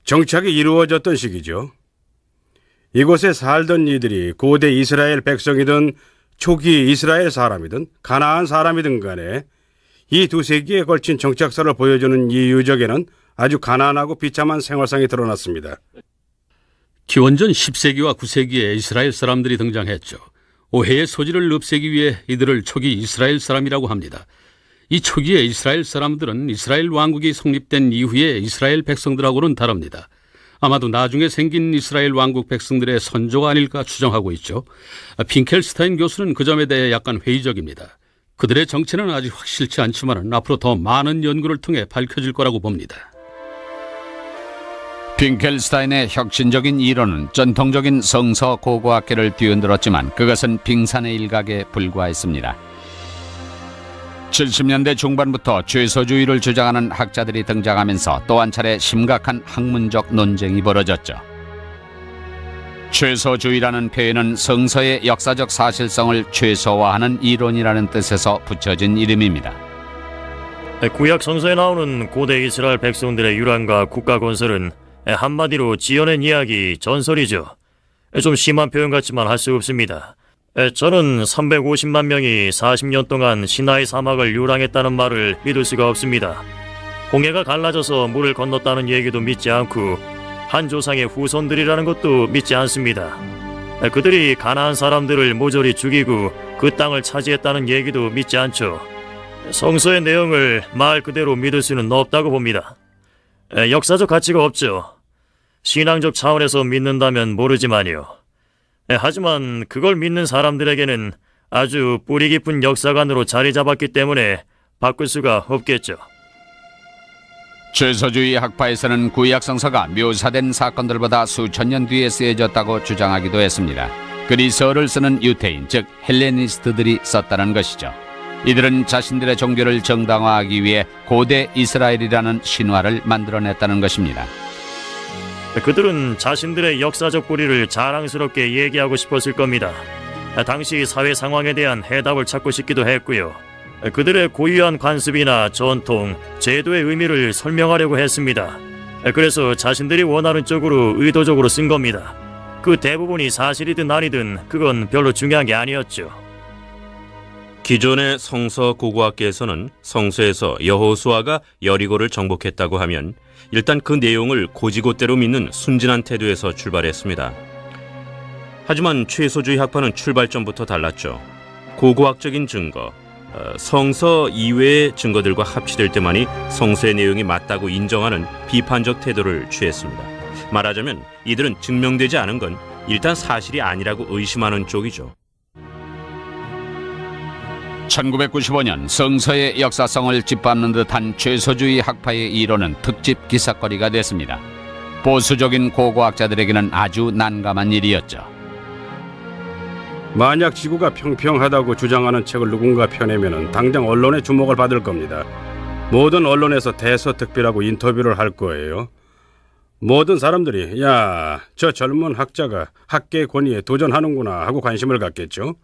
정착이 이루어졌던 시기죠. 이곳에 살던 이들이 고대 이스라엘 백성이든 초기 이스라엘 사람이든 가나안 사람이든 간에 이 두 세기에 걸친 정착사를 보여주는 이 유적에는 아주 가난하고 비참한 생활상이 드러났습니다. 기원전 10세기와 9세기에 이스라엘 사람들이 등장했죠. 오해의 소지를 없애기 위해 이들을 초기 이스라엘 사람이라고 합니다. 이 초기의 이스라엘 사람들은 이스라엘 왕국이 성립된 이후에 이스라엘 백성들하고는 다릅니다. 아마도 나중에 생긴 이스라엘 왕국 백성들의 선조가 아닐까 추정하고 있죠. 핑켈스타인 교수는 그 점에 대해 약간 회의적입니다. 그들의 정체는 아직 확실치 않지만 앞으로 더 많은 연구를 통해 밝혀질 거라고 봅니다. 핑켈스타인의 혁신적인 이론은 전통적인 성서 고고학계를 뒤흔들었지만 그것은 빙산의 일각에 불과했습니다. 70년대 중반부터 죄서주의를 주장하는 학자들이 등장하면서 또 한 차례 심각한 학문적 논쟁이 벌어졌죠. 죄서주의라는 표현은 성서의 역사적 사실성을 최소화하는 이론이라는 뜻에서 붙여진 이름입니다. 구약 성서에 나오는 고대 이스라엘 백성들의 유랑과 국가 건설은 한마디로 지어낸 이야기, 전설이죠. 좀 심한 표현 같지만 할 수 없습니다. 저는 350만 명이 40년 동안 시나이 사막을 유랑했다는 말을 믿을 수가 없습니다. 홍해가 갈라져서 물을 건넜다는 얘기도 믿지 않고 한 조상의 후손들이라는 것도 믿지 않습니다. 그들이 가나안 사람들을 모조리 죽이고 그 땅을 차지했다는 얘기도 믿지 않죠. 성서의 내용을 말 그대로 믿을 수는 없다고 봅니다. 역사적 가치가 없죠. 신앙적 차원에서 믿는다면 모르지만요. 하지만 그걸 믿는 사람들에게는 아주 뿌리 깊은 역사관으로 자리 잡았기 때문에 바꿀 수가 없겠죠. 죄소주의 학파에서는 구약 성서가 묘사된 사건들보다 수천 년 뒤에 쓰여졌다고 주장하기도 했습니다. 그리스어를 쓰는 유태인, 즉 헬레니스트들이 썼다는 것이죠. 이들은 자신들의 종교를 정당화하기 위해 고대 이스라엘이라는 신화를 만들어냈다는 것입니다. 그들은 자신들의 역사적 뿌리를 자랑스럽게 얘기하고 싶었을 겁니다. 당시 사회 상황에 대한 해답을 찾고 싶기도 했고요. 그들의 고유한 관습이나 전통, 제도의 의미를 설명하려고 했습니다. 그래서 자신들이 원하는 쪽으로 의도적으로 쓴 겁니다. 그 대부분이 사실이든 아니든 그건 별로 중요한 게 아니었죠. 기존의 성서 고고학계에서는 성서에서 여호수아가 여리고를 정복했다고 하면 일단 그 내용을 고지고대로 믿는 순진한 태도에서 출발했습니다. 하지만 최소주의 학파는 출발점부터 달랐죠. 고고학적인 증거, 성서 이외의 증거들과 합치될 때만이 성서의 내용이 맞다고 인정하는 비판적 태도를 취했습니다. 말하자면 이들은 증명되지 않은 건 일단 사실이 아니라고 의심하는 쪽이죠. 1995년 성서의 역사성을 짓밟는 듯한 최소주의 학파의 이론은 특집 기사거리가 됐습니다. 보수적인 고고학자들에게는 아주 난감한 일이었죠. 만약 지구가 평평하다고 주장하는 책을 누군가 펴내면 당장 언론의 주목을 받을 겁니다. 모든 언론에서 대서특필하고 인터뷰를 할 거예요. 모든 사람들이 야, 저 젊은 학자가 학계의 권위에 도전하는구나 하고 관심을 갖겠죠.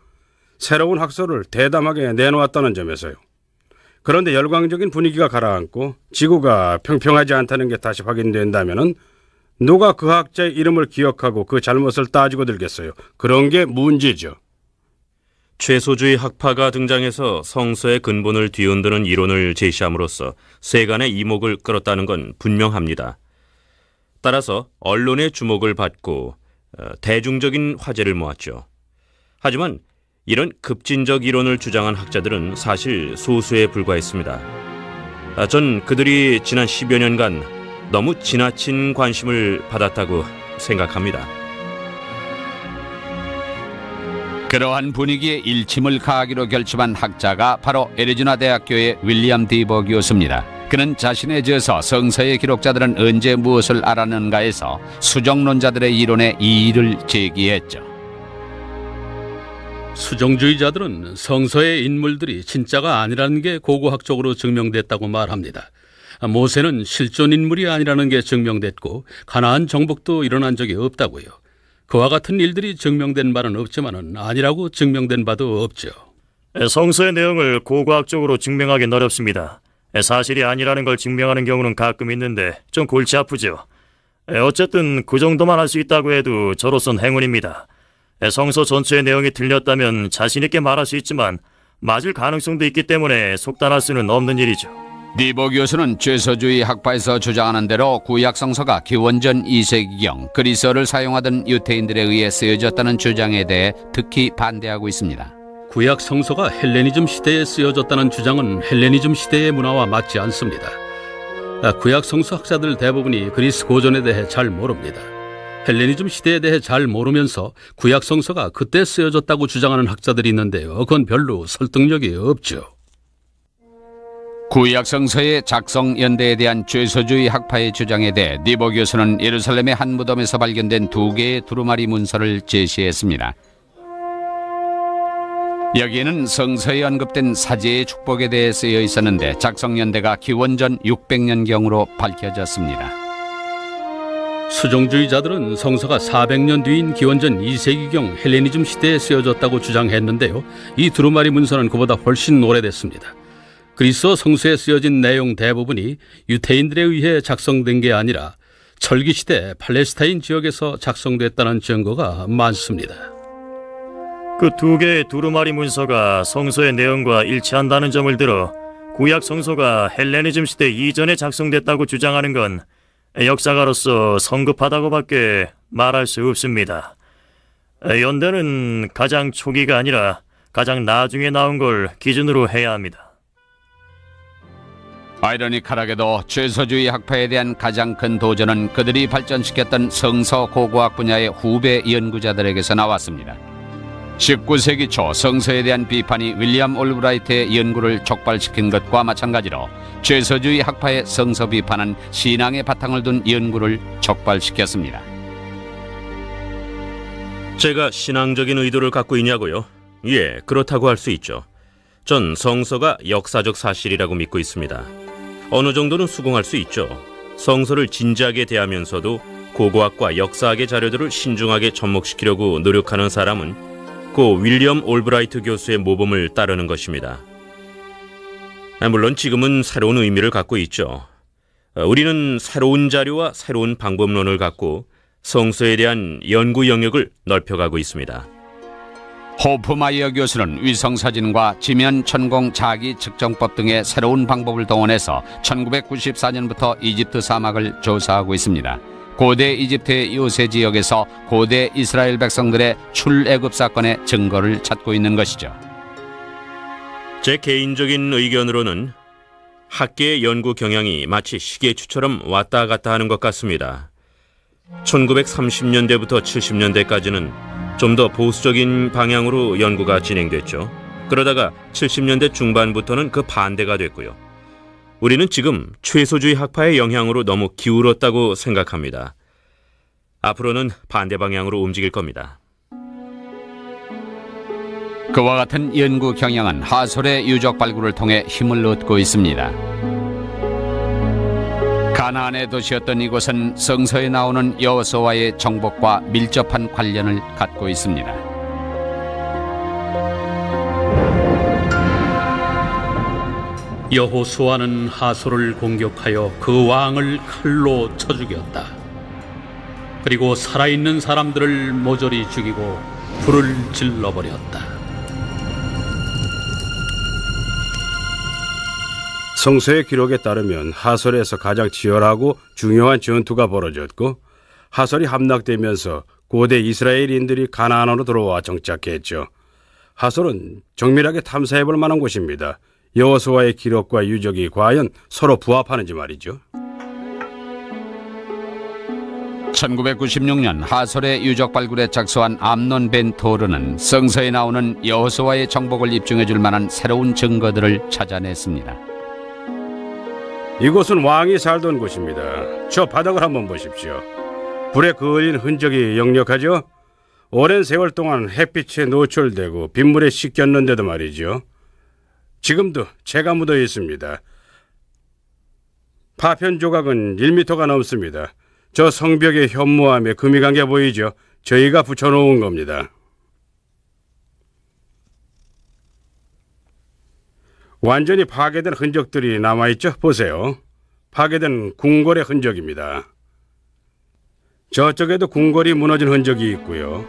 새로운 학설을 대담하게 내놓았다는 점에서요. 그런데 열광적인 분위기가 가라앉고 지구가 평평하지 않다는 게 다시 확인된다면은 누가 그 학자의 이름을 기억하고 그 잘못을 따지고 들겠어요. 그런 게 문제죠. 최소주의 학파가 등장해서 성서의 근본을 뒤흔드는 이론을 제시함으로써 세간의 이목을 끌었다는 건 분명합니다. 따라서 언론의 주목을 받고 대중적인 화제를 모았죠. 하지만 이런 급진적 이론을 주장한 학자들은 사실 소수에 불과했습니다. 전 그들이 지난 10여 년간 너무 지나친 관심을 받았다고 생각합니다. 그러한 분위기에 일침을 가하기로 결심한 학자가 바로 애리조나 대학교의 윌리엄 디버기였습니다. 그는 자신의 저서 성서의 기록자들은 언제 무엇을 알았는가에서 수정론자들의 이론에 이의를 제기했죠. 수정주의자들은 성서의 인물들이 진짜가 아니라는 게 고고학적으로 증명됐다고 말합니다. 모세는 실존 인물이 아니라는 게 증명됐고 가나안 정복도 일어난 적이 없다고요. 그와 같은 일들이 증명된 바는 없지만 아니라고 증명된 바도 없죠. 성서의 내용을 고고학적으로 증명하기는 어렵습니다. 사실이 아니라는 걸 증명하는 경우는 가끔 있는데 좀 골치 아프죠. 어쨌든 그 정도만 할 수 있다고 해도 저로선 행운입니다. 성서 전체의 내용이 틀렸다면 자신 있게 말할 수 있지만 맞을 가능성도 있기 때문에 속단할 수는 없는 일이죠. 디버 교수는 죄소주의 학파에서 주장하는 대로 구약 성서가 기원전 2세기경 그리스어를 사용하던 유태인들에 의해 쓰여졌다는 주장에 대해 특히 반대하고 있습니다. 구약 성서가 헬레니즘 시대에 쓰여졌다는 주장은 헬레니즘 시대의 문화와 맞지 않습니다. 구약 성서 학자들 대부분이 그리스 고전에 대해 잘 모릅니다. 헬레니즘 시대에 대해 잘 모르면서 구약 성서가 그때 쓰여졌다고 주장하는 학자들이 있는데요. 그건 별로 설득력이 없죠. 구약 성서의 작성 연대에 대한 죄소주의 학파의 주장에 대해 디버 교수는 예루살렘의 한 무덤에서 발견된 2개의 두루마리 문서를 제시했습니다. 여기에는 성서에 언급된 사제의 축복에 대해 쓰여 있었는데 작성 연대가 기원전 600년경으로 밝혀졌습니다. 수정주의자들은 성서가 400년 뒤인 기원전 2세기경 헬레니즘 시대에 쓰여졌다고 주장했는데요. 이 두루마리 문서는 그보다 훨씬 오래됐습니다. 그리스어 성서에 쓰여진 내용 대부분이 유태인들에 의해 작성된 게 아니라 철기시대 팔레스타인 지역에서 작성됐다는 증거가 많습니다. 그 2개의 두루마리 문서가 성서의 내용과 일치한다는 점을 들어 구약 성서가 헬레니즘 시대 이전에 작성됐다고 주장하는 건 역사가로서 성급하다고밖에 말할 수 없습니다. 연대는 가장 초기가 아니라 가장 나중에 나온 걸 기준으로 해야 합니다. 아이러니컬하게도 죄서주의 학파에 대한 가장 큰 도전은 그들이 발전시켰던 성서 고고학 분야의 후배 연구자들에게서 나왔습니다. 19세기 초 성서에 대한 비판이 윌리엄 올브라이트의 연구를 촉발시킨 것과 마찬가지로 죄서주의 학파의 성서 비판은 신앙의 바탕을 둔 연구를 촉발시켰습니다. 제가 신앙적인 의도를 갖고 있냐고요? 예, 그렇다고 할 수 있죠. 전 성서가 역사적 사실이라고 믿고 있습니다. 어느 정도는 수긍할 수 있죠. 성서를 진지하게 대하면서도 고고학과 역사학의 자료들을 신중하게 접목시키려고 노력하는 사람은 고 윌리엄 올브라이트 교수의 모범을 따르는 것입니다. 물론 지금은 새로운 의미를 갖고 있죠. 우리는 새로운 자료와 새로운 방법론을 갖고 성서에 대한 연구 영역을 넓혀가고 있습니다. 호프마이어 교수는 위성사진과 지면 천공 자기 측정법 등의 새로운 방법을 동원해서 1994년부터 이집트 사막을 조사하고 있습니다. 고대 이집트의 요새 지역에서 고대 이스라엘 백성들의 출애굽 사건의 증거를 찾고 있는 것이죠. 제 개인적인 의견으로는 학계의 연구 경향이 마치 시계추처럼 왔다 갔다 하는 것 같습니다. 1930년대부터 70년대까지는 좀 더 보수적인 방향으로 연구가 진행됐죠. 그러다가 70년대 중반부터는 그 반대가 됐고요. 우리는 지금 최소주의 학파의 영향으로 너무 기울었다고 생각합니다. 앞으로는 반대 방향으로 움직일 겁니다. 그와 같은 연구 경향은 하솔의 유적 발굴을 통해 힘을 얻고 있습니다. 가나안의 도시였던 이곳은 성서에 나오는 여호수아의 정복과 밀접한 관련을 갖고 있습니다. 여호수아는 하솔을 공격하여 그 왕을 칼로 쳐 죽였다. 그리고 살아있는 사람들을 모조리 죽이고 불을 질러버렸다. 성서의 기록에 따르면 하솔에서 가장 치열하고 중요한 전투가 벌어졌고 하솔이 함락되면서 고대 이스라엘인들이 가나안으로 들어와 정착했죠. 하솔은 정밀하게 탐사해볼 만한 곳입니다. 여호수아의 기록과 유적이 과연 서로 부합하는지 말이죠. 1996년 하솔의 유적 발굴에 착수한 암논 벤 토르는 성서에 나오는 여호수아의 정복을 입증해줄 만한 새로운 증거들을 찾아냈습니다. 이곳은 왕이 살던 곳입니다. 저 바닥을 한번 보십시오. 불에 그을린 흔적이 역력하죠? 오랜 세월 동안 햇빛에 노출되고 빗물에 씻겼는데도 말이죠. 지금도 재가 묻어 있습니다. 파편 조각은 1m가 넘습니다. 저 성벽의 현무암에 금이 간 게 보이죠? 저희가 붙여놓은 겁니다. 완전히 파괴된 흔적들이 남아있죠? 보세요. 파괴된 궁궐의 흔적입니다. 저쪽에도 궁궐이 무너진 흔적이 있고요.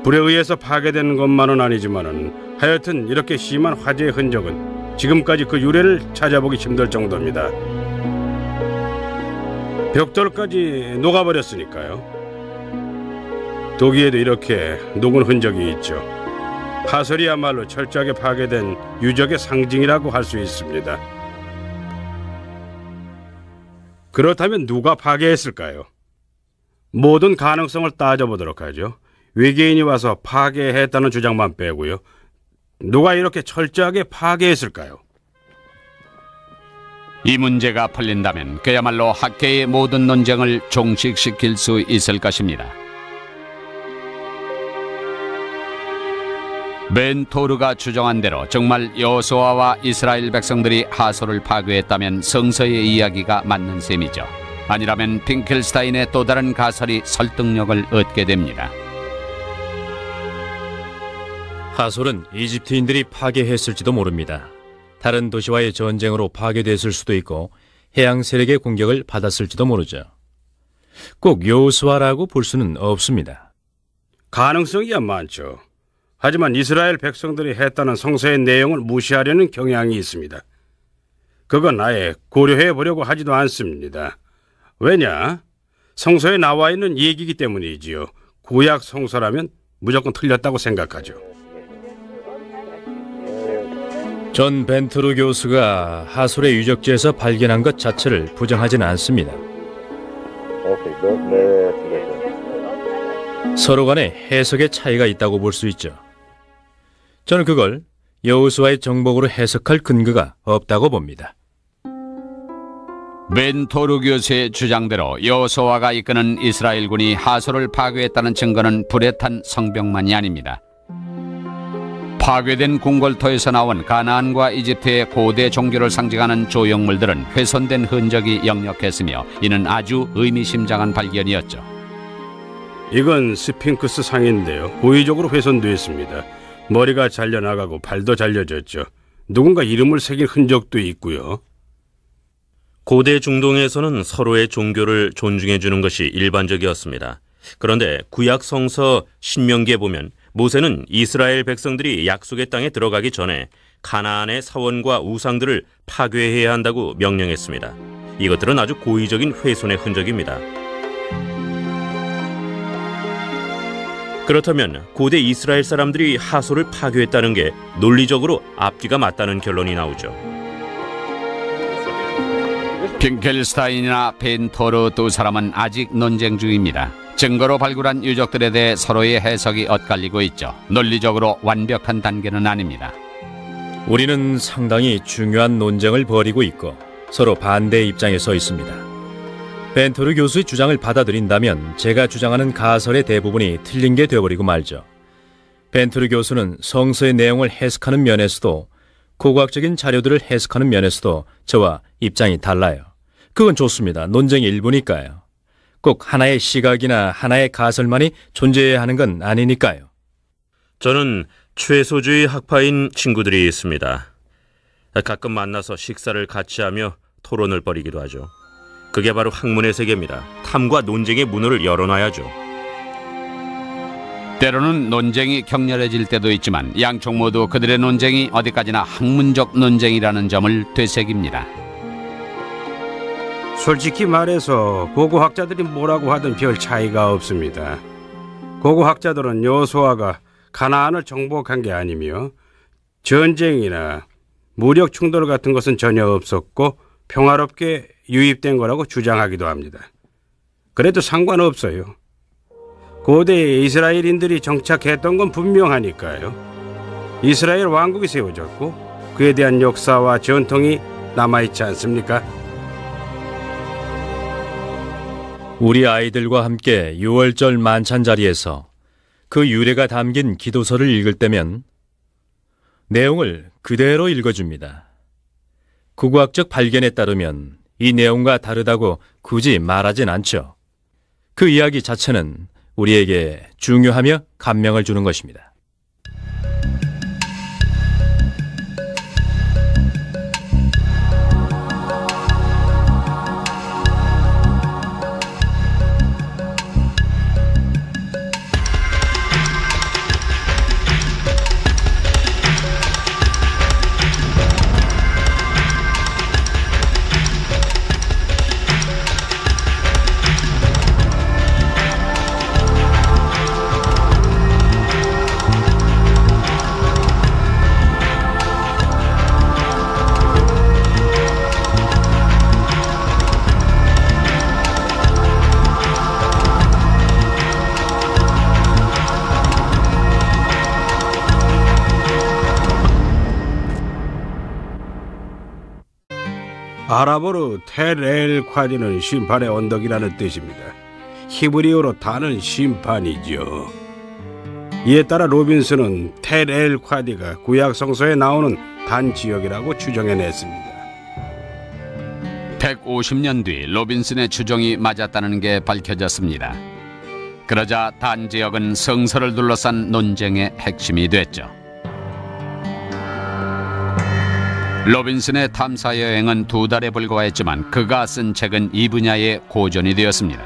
불에 의해서 파괴된 것만은 아니지만은 하여튼 이렇게 심한 화재의 흔적은 지금까지 그 유래를 찾아보기 힘들 정도입니다. 벽돌까지 녹아버렸으니까요. 도기에도 이렇게 녹은 흔적이 있죠. 하솔이야말로 철저하게 파괴된 유적의 상징이라고 할 수 있습니다. 그렇다면 누가 파괴했을까요? 모든 가능성을 따져보도록 하죠. 외계인이 와서 파괴했다는 주장만 빼고요. 누가 이렇게 철저하게 파괴했을까요? 이 문제가 풀린다면 그야말로 학계의 모든 논쟁을 종식시킬 수 있을 것입니다. 벤 토르가 추정한 대로 정말 여호수아와 이스라엘 백성들이 하솔을 파괴했다면 성서의 이야기가 맞는 셈이죠. 아니라면 핑켈스타인의 또 다른 가설이 설득력을 얻게 됩니다. 하솔은 이집트인들이 파괴했을지도 모릅니다. 다른 도시와의 전쟁으로 파괴됐을 수도 있고 해양 세력의 공격을 받았을지도 모르죠. 꼭 여호수아라고 볼 수는 없습니다. 가능성이야 많죠. 하지만 이스라엘 백성들이 했다는 성서의 내용을 무시하려는 경향이 있습니다. 그건 아예 고려해 보려고 하지도 않습니다. 왜냐? 성서에 나와 있는 얘기이기 때문이지요. 구약 성서라면 무조건 틀렸다고 생각하죠. 전 벤투르 교수가 하솔의 유적지에서 발견한 것 자체를 부정하지는 않습니다. 서로 간에 해석의 차이가 있다고 볼 수 있죠. 저는 그걸 여호수아의 정복으로 해석할 근거가 없다고 봅니다. 벤토르 교수의 주장대로 여호수아가 이끄는 이스라엘군이 하솔을 파괴했다는 증거는 불에 탄 성벽만이 아닙니다. 파괴된 궁궐터에서 나온 가나안과 이집트의 고대 종교를 상징하는 조형물들은 훼손된 흔적이 역력했으며 이는 아주 의미심장한 발견이었죠. 이건 스핑크스 상인데요. 고의적으로 훼손되었습니다. 머리가 잘려나가고 발도 잘려졌죠. 누군가 이름을 새긴 흔적도 있고요. 고대 중동에서는 서로의 종교를 존중해 주는 것이 일반적이었습니다. 그런데 구약 성서 신명기에 보면 모세는 이스라엘 백성들이 약속의 땅에 들어가기 전에 가나안의 사원과 우상들을 파괴해야 한다고 명령했습니다. 이것들은 아주 고의적인 훼손의 흔적입니다. 그렇다면 고대 이스라엘 사람들이 하솔을 파괴했다는 게 논리적으로 앞뒤가 맞다는 결론이 나오죠. 핑켈스타인이나 벤토르 두 사람은 아직 논쟁 중입니다. 증거로 발굴한 유적들에 대해 서로의 해석이 엇갈리고 있죠. 논리적으로 완벽한 단계는 아닙니다. 우리는 상당히 중요한 논쟁을 벌이고 있고 서로 반대의 입장에 서 있습니다. 벤토르 교수의 주장을 받아들인다면 제가 주장하는 가설의 대부분이 틀린 게 되어버리고 말죠. 벤토르 교수는 성서의 내용을 해석하는 면에서도 고고학적인 자료들을 해석하는 면에서도 저와 입장이 달라요. 그건 좋습니다. 논쟁의 일부니까요. 꼭 하나의 시각이나 하나의 가설만이 존재해야 하는 건 아니니까요. 저는 최소주의 학파인 친구들이 있습니다. 가끔 만나서 식사를 같이 하며 토론을 벌이기도 하죠. 그게 바로 학문의 세계입니다. 탐과 논쟁의 문을 열어놔야죠. 때로는 논쟁이 격렬해질 때도 있지만 양쪽 모두 그들의 논쟁이 어디까지나 학문적 논쟁이라는 점을 되새깁니다. 솔직히 말해서 고고학자들이 뭐라고 하든 별 차이가 없습니다. 고고학자들은 여호수아가 가나안을 정복한 게 아니며 전쟁이나 무력 충돌 같은 것은 전혀 없었고 평화롭게 유입된 거라고 주장하기도 합니다. 그래도 상관없어요. 고대 이스라엘인들이 정착했던 건 분명하니까요. 이스라엘 왕국이 세워졌고 그에 대한 역사와 전통이 남아있지 않습니까? 우리 아이들과 함께 6월절 만찬 자리에서 그 유래가 담긴 기도서를 읽을 때면 내용을 그대로 읽어줍니다. 고고학적 발견에 따르면 이 내용과 다르다고 굳이 말하진 않죠. 그 이야기 자체는 우리에게 중요하며 감명을 주는 것입니다. 아랍어로 텔-엘-콰디는 심판의 언덕이라는 뜻입니다. 히브리어로 단은 심판이죠. 이에 따라 로빈슨은 텔-엘-콰디가 구약 성서에 나오는 단 지역이라고 추정해냈습니다. 150년 뒤 로빈슨의 추정이 맞았다는 게 밝혀졌습니다. 그러자 단 지역은 성서를 둘러싼 논쟁의 핵심이 됐죠. 로빈슨의 탐사 여행은 2달에 불과했지만 그가 쓴 책은 이 분야의 고전이 되었습니다.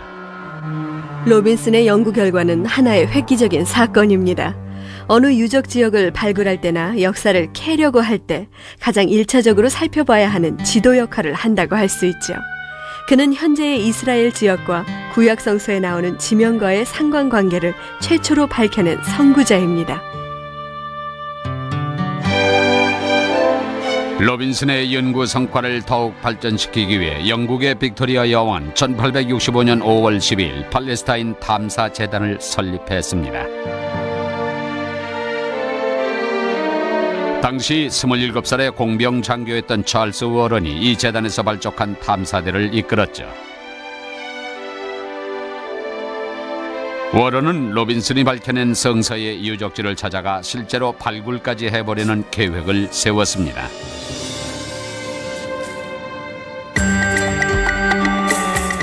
로빈슨의 연구 결과는 하나의 획기적인 사건입니다. 어느 유적 지역을 발굴할 때나 역사를 캐려고 할 때 가장 1차적으로 살펴봐야 하는 지도 역할을 한다고 할 수 있죠. 그는 현재의 이스라엘 지역과 구약 성서에 나오는 지명과의 상관관계를 최초로 밝혀낸 선구자입니다. 로빈슨의 연구 성과를 더욱 발전시키기 위해 영국의 빅토리아 여왕은 1865년 5월 12일 팔레스타인 탐사 재단을 설립했습니다. 당시 27살의 공병 장교였던 찰스 워런이 이 재단에서 발족한 탐사대를 이끌었죠. 워런은 로빈슨이 밝혀낸 성서의 유적지를 찾아가 실제로 발굴까지 해보려는 계획을 세웠습니다.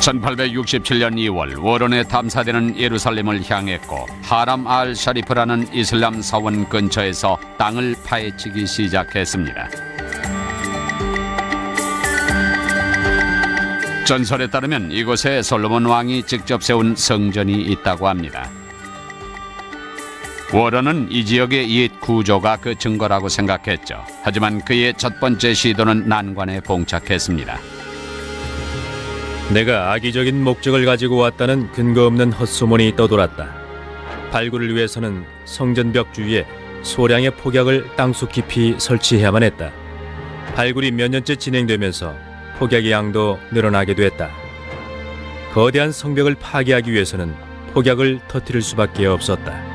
(1867년 2월) 워런의 탐사대는 예루살렘을 향했고 하람 알 샤리프라는 이슬람 사원 근처에서 땅을 파헤치기 시작했습니다. 전설에 따르면 이곳에 솔로몬 왕이 직접 세운 성전이 있다고 합니다. 워런은 이 지역의 옛 구조가 그 증거라고 생각했죠. 하지만 그의 첫 번째 시도는 난관에 봉착했습니다. 내가 악의적인 목적을 가지고 왔다는 근거 없는 헛소문이 떠돌았다. 발굴을 위해서는 성전벽 주위에 소량의 폭약을 땅속 깊이 설치해야만 했다. 발굴이 몇 년째 진행되면서 폭약의 양도 늘어나게 됐다. 거대한 성벽을 파괴하기 위해서는 폭약을 터뜨릴 수밖에 없었다.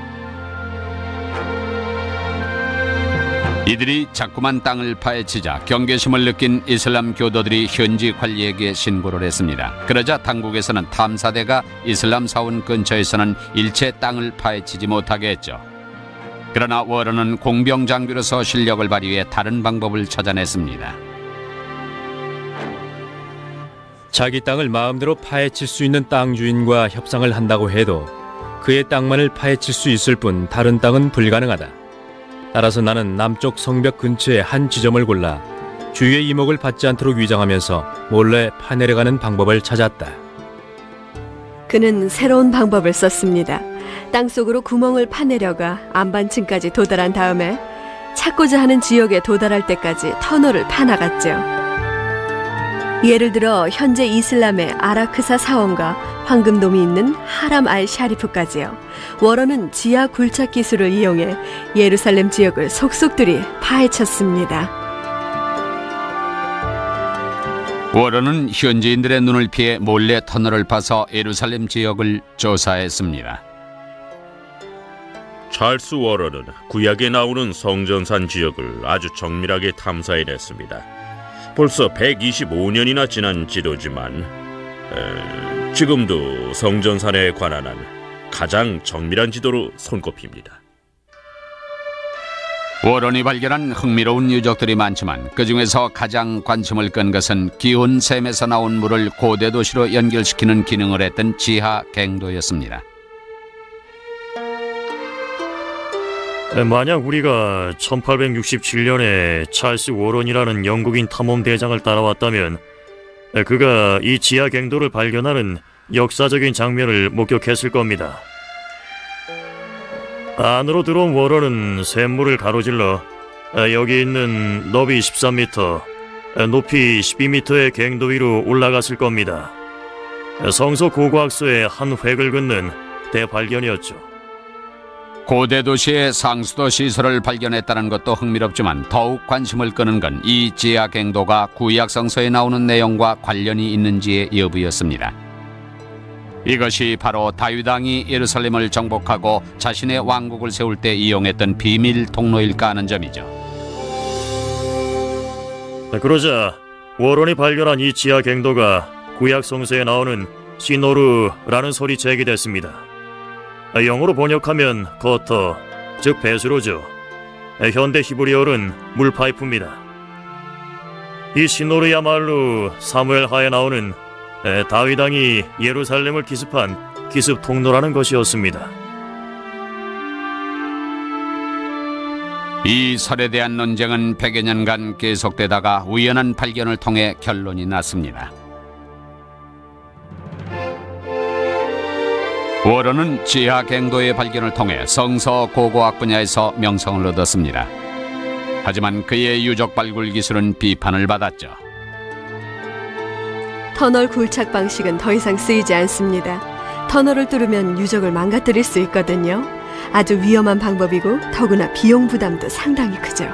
이들이 자꾸만 땅을 파헤치자 경계심을 느낀 이슬람 교도들이 현지 관리에게 신고를 했습니다. 그러자 당국에서는 탐사대가 이슬람 사원 근처에서는 일체 땅을 파헤치지 못하게 했죠. 그러나 워런은 공병 장교로서 실력을 발휘해 다른 방법을 찾아냈습니다. 자기 땅을 마음대로 파헤칠 수 있는 땅 주인과 협상을 한다고 해도 그의 땅만을 파헤칠 수 있을 뿐 다른 땅은 불가능하다. 따라서 나는 남쪽 성벽 근처의 한 지점을 골라 주위의 이목을 받지 않도록 위장하면서 몰래 파내려가는 방법을 찾았다. 그는 새로운 방법을 썼습니다. 땅속으로 구멍을 파내려가 안반층까지 도달한 다음에 찾고자 하는 지역에 도달할 때까지 터널을 파나갔죠. 예를 들어 현재 이슬람의 아라크사 사원과 황금돔이 있는 하람 알 샤리프까지요. 워런은 지하 굴착 기술을 이용해 예루살렘 지역을 속속들이 파헤쳤습니다. 워런은 현지인들의 눈을 피해 몰래 터널을 파서 예루살렘 지역을 조사했습니다. 찰스 워런은 구약에 나오는 성전산 지역을 아주 정밀하게 탐사해냈습니다. 벌써 125년이나 지난 지도지만 지금도 성전산에 관한 한 가장 정밀한 지도로 손꼽힙니다. 워런이 발견한 흥미로운 유적들이 많지만 그중에서 가장 관심을 끈 것은 기온샘에서 나온 물을 고대 도시로 연결시키는 기능을 했던 지하 갱도였습니다. 만약 우리가 1867년에 찰스 워런이라는 영국인 탐험 대장을 따라왔다면 그가 이 지하 갱도를 발견하는 역사적인 장면을 목격했을 겁니다. 안으로 들어온 워런은 샘물을 가로질러 여기 있는 너비 13m, 높이 12m의 갱도 위로 올라갔을 겁니다. 성서 고고학서의 한 획을 긋는 대발견이었죠. 고대 도시의 상수도 시설을 발견했다는 것도 흥미롭지만 더욱 관심을 끄는 건 이 지하 갱도가 구약 성서에 나오는 내용과 관련이 있는지의 여부였습니다. 이것이 바로 다윗 왕이 예루살렘을 정복하고 자신의 왕국을 세울 때 이용했던 비밀 통로일까 하는 점이죠. 그러자 워런이 발견한 이 지하 갱도가 구약 성서에 나오는 시노르라는 소리 제기됐습니다. 영어로 번역하면 거터, 즉 배수로죠. 현대 히브리어는 물파이프입니다. 이 시노르야말로 사무엘하에 나오는 다윗 왕이 예루살렘을 기습한 기습 통로라는 것이었습니다. 이 설에 대한 논쟁은 100여 년간 계속되다가 우연한 발견을 통해 결론이 났습니다. 워런은 지하 갱도의 발견을 통해 성서 고고학 분야에서 명성을 얻었습니다. 하지만 그의 유적 발굴 기술은 비판을 받았죠. 터널 굴착 방식은 더 이상 쓰이지 않습니다. 터널을 뚫으면 유적을 망가뜨릴 수 있거든요. 아주 위험한 방법이고 더구나 비용 부담도 상당히 크죠.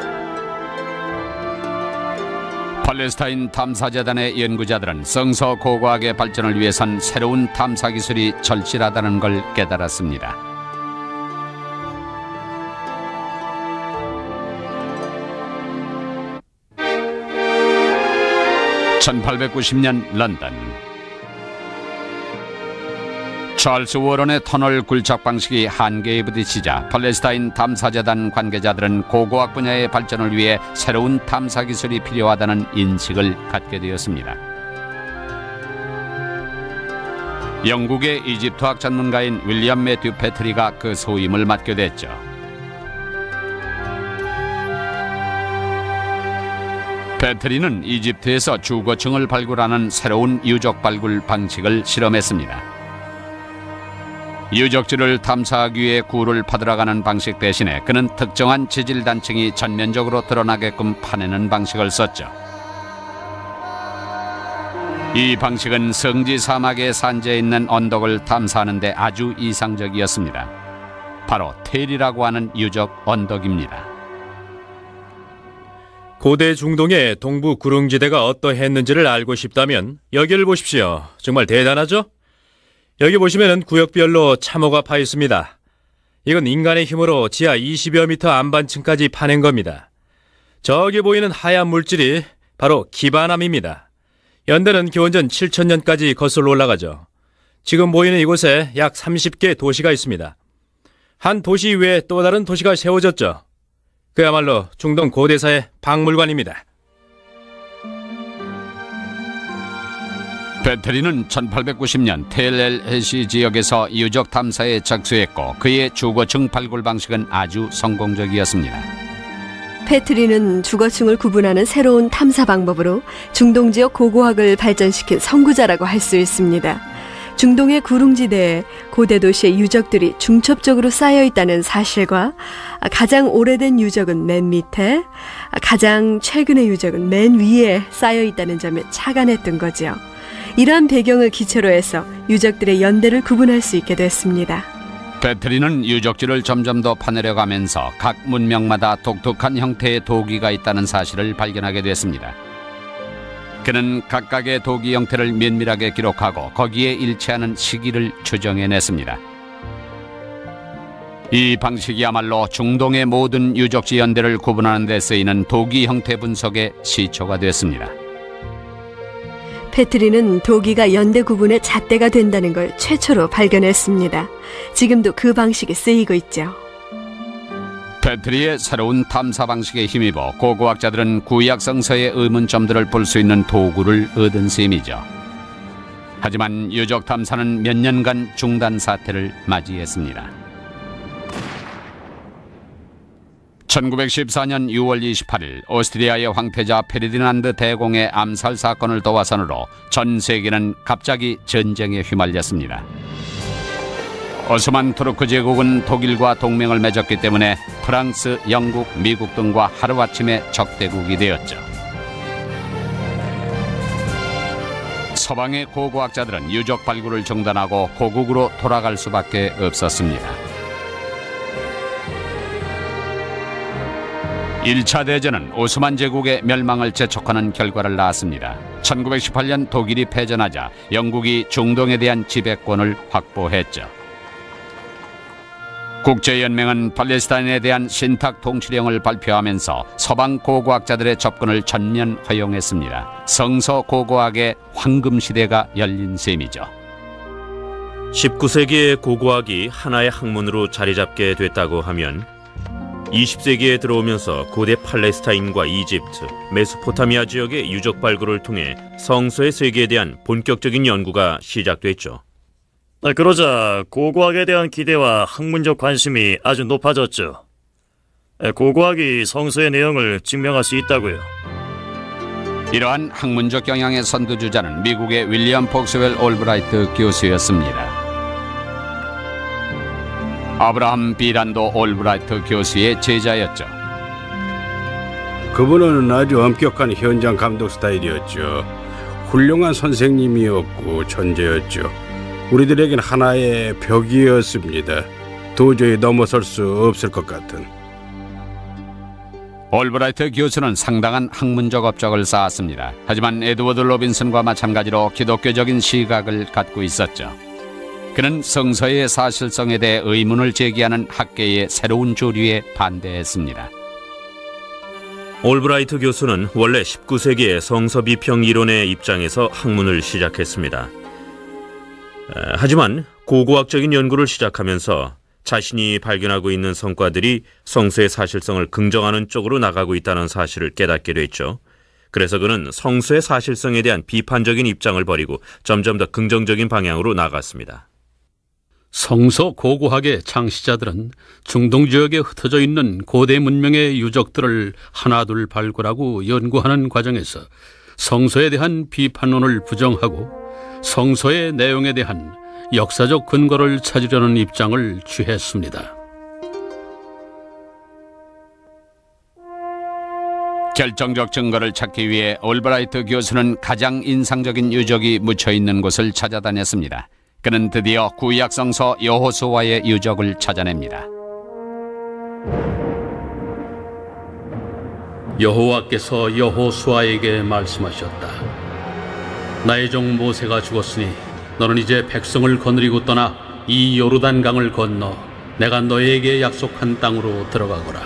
팔레스타인 탐사재단의 연구자들은 성서 고고학의 발전을 위해선 새로운 탐사 기술이 절실하다는 걸 깨달았습니다. (1890년) 런던. 찰스 워런의 터널 굴착 방식이 한계에 부딪히자 팔레스타인 탐사재단 관계자들은 고고학 분야의 발전을 위해 새로운 탐사 기술이 필요하다는 인식을 갖게 되었습니다. 영국의 이집트학 전문가인 윌리엄 매튜 패트리가 그 소임을 맡게 됐죠. 패트리는 이집트에서 주거층을 발굴하는 새로운 유적 발굴 방식을 실험했습니다. 유적지를 탐사하기 위해 굴을 파들어가는 방식 대신에 그는 특정한 지질 단층이 전면적으로 드러나게끔 파내는 방식을 썼죠. 이 방식은 성지 사막의 산지에 있는 언덕을 탐사하는 데 아주 이상적이었습니다. 바로 텔이라고 하는 유적 언덕입니다. 고대 중동의 동부 구릉지대가 어떠했는지를 알고 싶다면 여기를 보십시오. 정말 대단하죠? 여기 보시면 구역별로 참호가 파 있습니다. 이건 인간의 힘으로 지하 20여 미터 안반층까지 파낸 겁니다. 저기 보이는 하얀 물질이 바로 기반암입니다. 연대는 기원전 7000년까지 거슬러 올라가죠. 지금 보이는 이곳에 약 30개 도시가 있습니다. 한 도시 위에 또 다른 도시가 세워졌죠. 그야말로 중동 고대사의 박물관입니다. 배터리는 1890년 텔-엘-해시 지역에서 유적 탐사에 착수했고 그의 주거층 발굴 방식은 아주 성공적이었습니다. 패트리는 주거층을 구분하는 새로운 탐사 방법으로 중동 지역 고고학을 발전시킨 선구자라고 할 수 있습니다. 중동의 구릉지대에 고대 도시의 유적들이 중첩적으로 쌓여 있다는 사실과 가장 오래된 유적은 맨 밑에, 가장 최근의 유적은 맨 위에 쌓여 있다는 점에 착안했던 거죠. 이러한 배경을 기초로 해서 유적들의 연대를 구분할 수 있게 됐습니다. 배터리는 유적지를 점점 더 파내려가면서 각 문명마다 독특한 형태의 도기가 있다는 사실을 발견하게 됐습니다. 그는 각각의 도기 형태를 면밀하게 기록하고 거기에 일치하는 시기를 추정해냈습니다. 이 방식이야말로 중동의 모든 유적지 연대를 구분하는 데 쓰이는 도기 형태 분석의 시초가 됐습니다. 패트리는 도기가 연대 구분의 잣대가 된다는 걸 최초로 발견했습니다. 지금도 그 방식이 쓰이고 있죠. 패트리의 새로운 탐사 방식에 힘입어 고고학자들은 구약 성서의 의문점들을 볼 수 있는 도구를 얻은 셈이죠. 하지만 유적 탐사는 몇 년간 중단 사태를 맞이했습니다. 1914년 6월 28일 오스트리아의 황태자 페르디난드 대공의 암살 사건을 도화선으로 전 세계는 갑자기 전쟁에 휘말렸습니다. 오스만 투르크 제국은 독일과 동맹을 맺었기 때문에 프랑스, 영국, 미국 등과 하루아침에 적대국이 되었죠. 서방의 고고학자들은 유적 발굴을 중단하고 고국으로 돌아갈 수밖에 없었습니다. 1차 대전은 오스만 제국의 멸망을 재촉하는 결과를 낳았습니다. 1918년 독일이 패전하자 영국이 중동에 대한 지배권을 확보했죠. 국제연맹은 팔레스타인에 대한 신탁 통치령을 발표하면서 서방 고고학자들의 접근을 전면 허용했습니다. 성서 고고학의 황금시대가 열린 셈이죠. 19세기의 고고학이 하나의 학문으로 자리 잡게 됐다고 하면 20세기에 들어오면서 고대 팔레스타인과 이집트, 메소포타미아 지역의 유적 발굴을 통해 성서의 세계에 대한 본격적인 연구가 시작됐죠. 그러자 고고학에 대한 기대와 학문적 관심이 아주 높아졌죠. 고고학이 성서의 내용을 증명할 수 있다고요. 이러한 학문적 경향의 선두주자는 미국의 윌리엄 폭스웰 올브라이트 교수였습니다. 아브라함 비란도 올브라이트 교수의 제자였죠. 그분은 아주 엄격한 현장 감독 스타일이었죠. 훌륭한 선생님이었고 천재였죠. 우리들에겐 하나의 벽이었습니다. 도저히 넘어설 수 없을 것 같은. 올브라이트 교수는 상당한 학문적 업적을 쌓았습니다. 하지만 에드워드 로빈슨과 마찬가지로 기독교적인 시각을 갖고 있었죠. 그는 성서의 사실성에 대해 의문을 제기하는 학계의 새로운 주류에 반대했습니다. 올브라이트 교수는 원래 19세기의 성서 비평 이론의 입장에서 학문을 시작했습니다. 하지만 고고학적인 연구를 시작하면서 자신이 발견하고 있는 성과들이 성서의 사실성을 긍정하는 쪽으로 나가고 있다는 사실을 깨닫게 됐죠. 그래서 그는 성서의 사실성에 대한 비판적인 입장을 버리고 점점 더 긍정적인 방향으로 나갔습니다. 성서 고고학의 창시자들은 중동 지역에 흩어져 있는 고대 문명의 유적들을 하나둘 발굴하고 연구하는 과정에서 성서에 대한 비판론을 부정하고 성서의 내용에 대한 역사적 근거를 찾으려는 입장을 취했습니다. 결정적 증거를 찾기 위해 올브라이트 교수는 가장 인상적인 유적이 묻혀있는 곳을 찾아다녔습니다. 그는 드디어 구약 성서 여호수아의 유적을 찾아냅니다. 여호와께서 여호수아에게 말씀하셨다. 나의 종 모세가 죽었으니 너는 이제 백성을 거느리고 떠나 이 요르단 강을 건너 내가 너희에게 약속한 땅으로 들어가거라.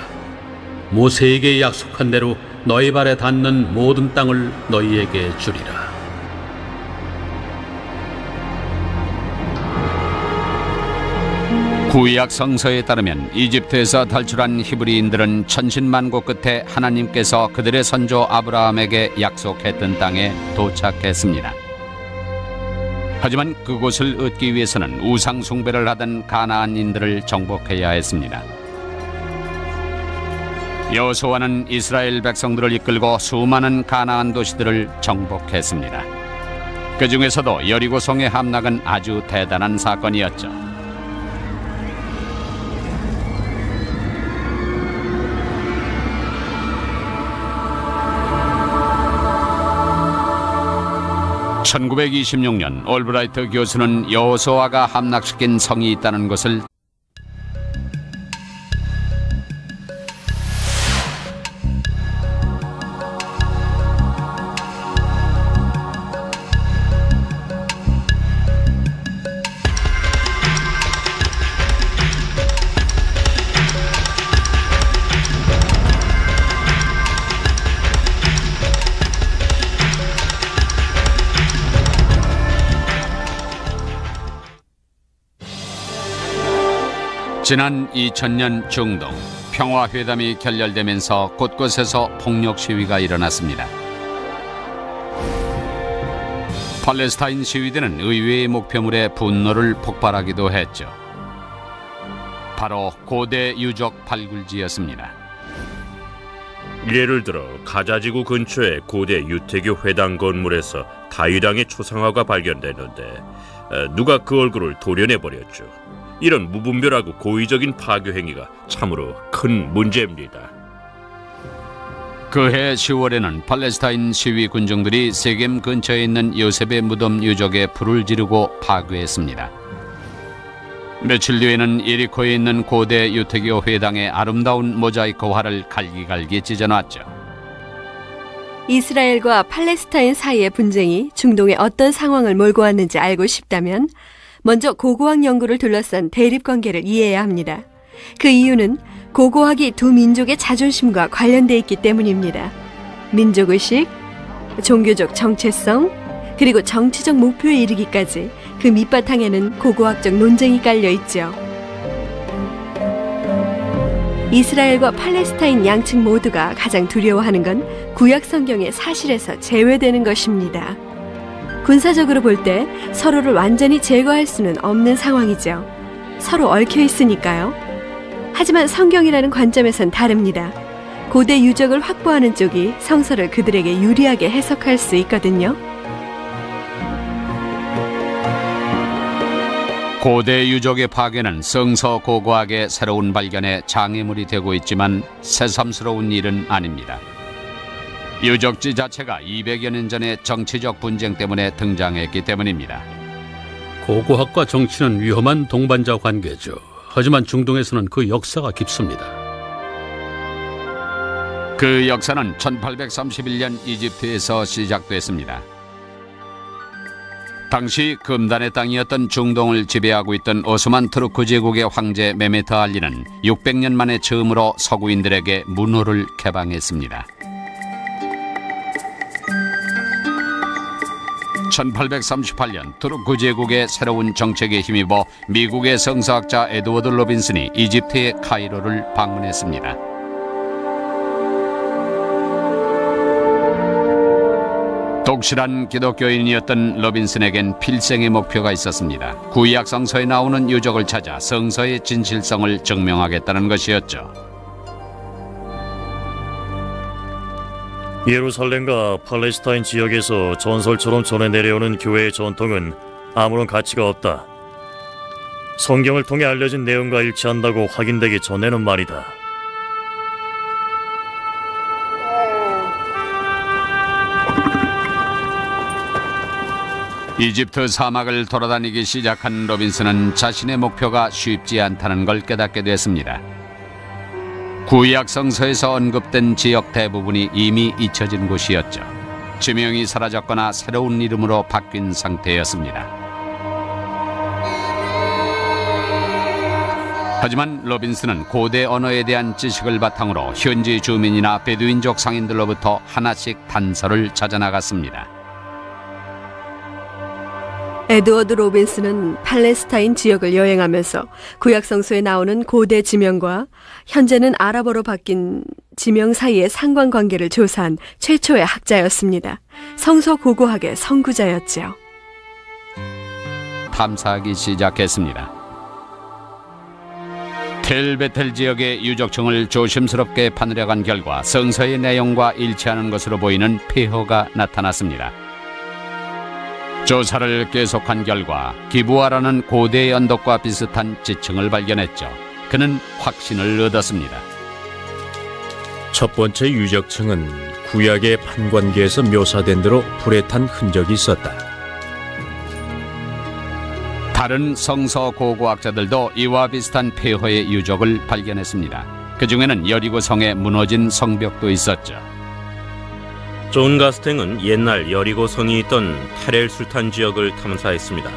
모세에게 약속한 대로 너희 발에 닿는 모든 땅을 너희에게 주리라. 구약 성서에 따르면 이집트에서 탈출한 히브리인들은 천신만고 끝에 하나님께서 그들의 선조 아브라함에게 약속했던 땅에 도착했습니다. 하지만 그곳을 얻기 위해서는 우상 숭배를 하던 가나안인들을 정복해야 했습니다. 여호수아는 이스라엘 백성들을 이끌고 수많은 가나안 도시들을 정복했습니다. 그 중에서도 여리고성의 함락은 아주 대단한 사건이었죠. (1926년) 올브라이트 교수는 여호수아가 함락시킨 성이 있다는 것을 지난 2000년 중동 평화회담이 결렬되면서 곳곳에서 폭력 시위가 일어났습니다. 팔레스타인 시위대는 의회의 목표물에 분노를 폭발하기도 했죠. 바로 고대 유적 발굴지였습니다. 예를 들어 가자지구 근처의 고대 유태교 회당 건물에서 다윗왕의 초상화가 발견됐는데 누가 그 얼굴을 도려내버렸죠. 이런 무분별하고 고의적인 파괴 행위가 참으로 큰 문제입니다. 그해 10월에는 팔레스타인 시위 군중들이 세겜 근처에 있는 요셉의 무덤 유적에 불을 지르고 파괴했습니다. 며칠 뒤에는 예리코에 있는 고대 유태교 회당의 아름다운 모자이크화를 갈기갈기 찢어놨죠. 이스라엘과 팔레스타인 사이의 분쟁이 중동에 어떤 상황을 몰고 왔는지 알고 싶다면 먼저 고고학 연구를 둘러싼 대립관계를 이해해야 합니다. 그 이유는 고고학이 두 민족의 자존심과 관련돼 있기 때문입니다. 민족의식, 종교적 정체성, 그리고 정치적 목표에 이르기까지 그 밑바탕에는 고고학적 논쟁이 깔려 있죠. 이스라엘과 팔레스타인 양측 모두가 가장 두려워하는 건 구약 성경의 사실에서 제외되는 것입니다. 군사적으로 볼 때 서로를 완전히 제거할 수는 없는 상황이죠. 서로 얽혀 있으니까요. 하지만 성경이라는 관점에선 다릅니다. 고대 유적을 확보하는 쪽이 성서를 그들에게 유리하게 해석할 수 있거든요. 고대 유적의 파괴는 성서 고고학의 새로운 발견에 장애물이 되고 있지만 새삼스러운 일은 아닙니다. 유적지 자체가 200여 년 전의 정치적 분쟁 때문에 등장했기 때문입니다. 고고학과 정치는 위험한 동반자 관계죠. 하지만 중동에서는 그 역사가 깊습니다. 그 역사는 1831년 이집트에서 시작됐습니다. 당시 금단의 땅이었던 중동을 지배하고 있던 오스만 투르크 제국의 황제 메메트 알리는 600년 만에 처음으로 서구인들에게 문호를 개방했습니다. 1838년 투르크 제국의 새로운 정책에 힘입어 미국의 성서학자 에드워드 로빈슨이 이집트의 카이로를 방문했습니다. 독실한 기독교인이었던 로빈슨에겐 필생의 목표가 있었습니다. 구약 성서에 나오는 유적을 찾아 성서의 진실성을 증명하겠다는 것이었죠. 예루살렘과 팔레스타인 지역에서 전설처럼 전해 내려오는 교회의 전통은 아무런 가치가 없다. 성경을 통해 알려진 내용과 일치한다고 확인되기 전에는 말이다. 이집트 사막을 돌아다니기 시작한 로빈슨은 자신의 목표가 쉽지 않다는 걸 깨닫게 됐습니다. 구약 성서에서 언급된 지역 대부분이 이미 잊혀진 곳이었죠. 지명이 사라졌거나 새로운 이름으로 바뀐 상태였습니다. 하지만 로빈슨은 고대 언어에 대한 지식을 바탕으로 현지 주민이나 베두인족 상인들로부터 하나씩 단서를 찾아나갔습니다. 에드워드 로빈슨은 팔레스타인 지역을 여행하면서 구약 성서에 나오는 고대 지명과 현재는 아랍어로 바뀐 지명 사이의 상관관계를 조사한 최초의 학자였습니다. 성서 고고학의 선구자였지요. 탐사하기 시작했습니다. 텔베텔 지역의 유적층을 조심스럽게 파내려간 결과 성서의 내용과 일치하는 것으로 보이는 폐허가 나타났습니다. 조사를 계속한 결과 기부아라는 고대의 언덕과 비슷한 지층을 발견했죠. 그는 확신을 얻었습니다. 첫 번째 유적층은 구약의 판관계에서 묘사된 대로 불에 탄 흔적이 있었다. 다른 성서 고고학자들도 이와 비슷한 폐허의 유적을 발견했습니다. 그 중에는 여리고 성에 무너진 성벽도 있었죠. 존 가스탱은 옛날 여리고 성이 있던 타렐 술탄 지역을 탐사했습니다.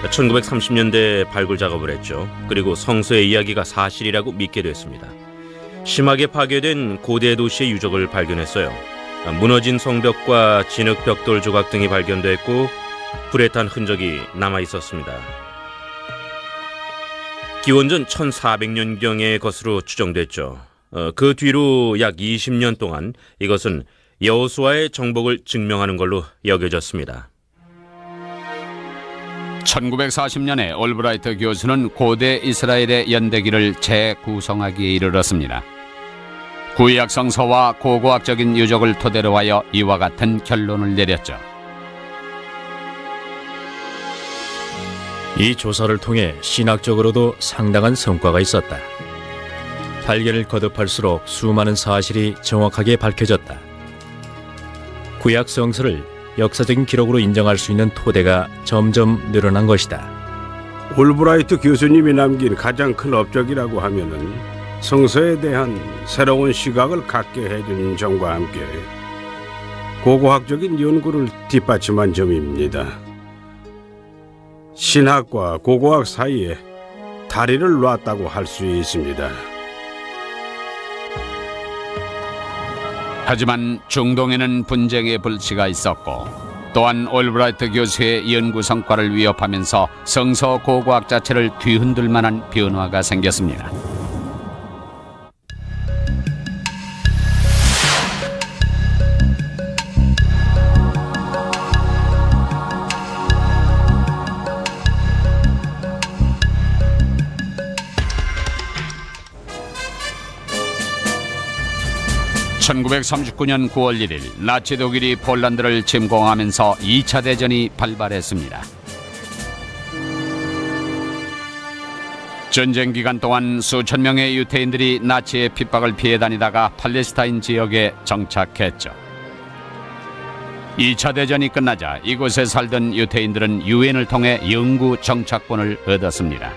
1930년대에 발굴 작업을 했죠. 그리고 성서의 이야기가 사실이라고 믿게 됐습니다. 심하게 파괴된 고대 도시의 유적을 발견했어요. 무너진 성벽과 진흙 벽돌 조각 등이 발견됐고 불에 탄 흔적이 남아 있었습니다. 기원전 1400년경의 것으로 추정됐죠. 그 뒤로 약 20년 동안 이것은 여호수아의 정복을 증명하는 걸로 여겨졌습니다. 1940년에 올브라이트 교수는 고대 이스라엘의 연대기를 재구성하기에 이르렀습니다. 구약 성서와 고고학적인 유적을 토대로 하여 이와 같은 결론을 내렸죠. 이 조사를 통해 신학적으로도 상당한 성과가 있었다. 발견을 거듭할수록 수많은 사실이 정확하게 밝혀졌다. 구약 성서를 역사적인 기록으로 인정할 수 있는 토대가 점점 늘어난 것이다. 올브라이트 교수님이 남긴 가장 큰 업적이라고 하면은 성서에 대한 새로운 시각을 갖게 해준 점과 함께 고고학적인 연구를 뒷받침한 점입니다. 신학과 고고학 사이에 다리를 놨다고 할 수 있습니다. 하지만 중동에는 분쟁의 불씨가 있었고 또한 올브라이트 교수의 연구 성과를 위협하면서 성서 고고학 자체를 뒤흔들 만한 변화가 생겼습니다. (1939년 9월 1일) 나치 독일이 폴란드를 침공하면서 2차 대전이 발발했습니다. 전쟁 기간 동안 수천 명의 유태인들이 나치의 핍박을 피해 다니다가 팔레스타인 지역에 정착했죠. 2차 대전이 끝나자 이곳에 살던 유태인들은 유엔을 통해 영구 정착권을 얻었습니다.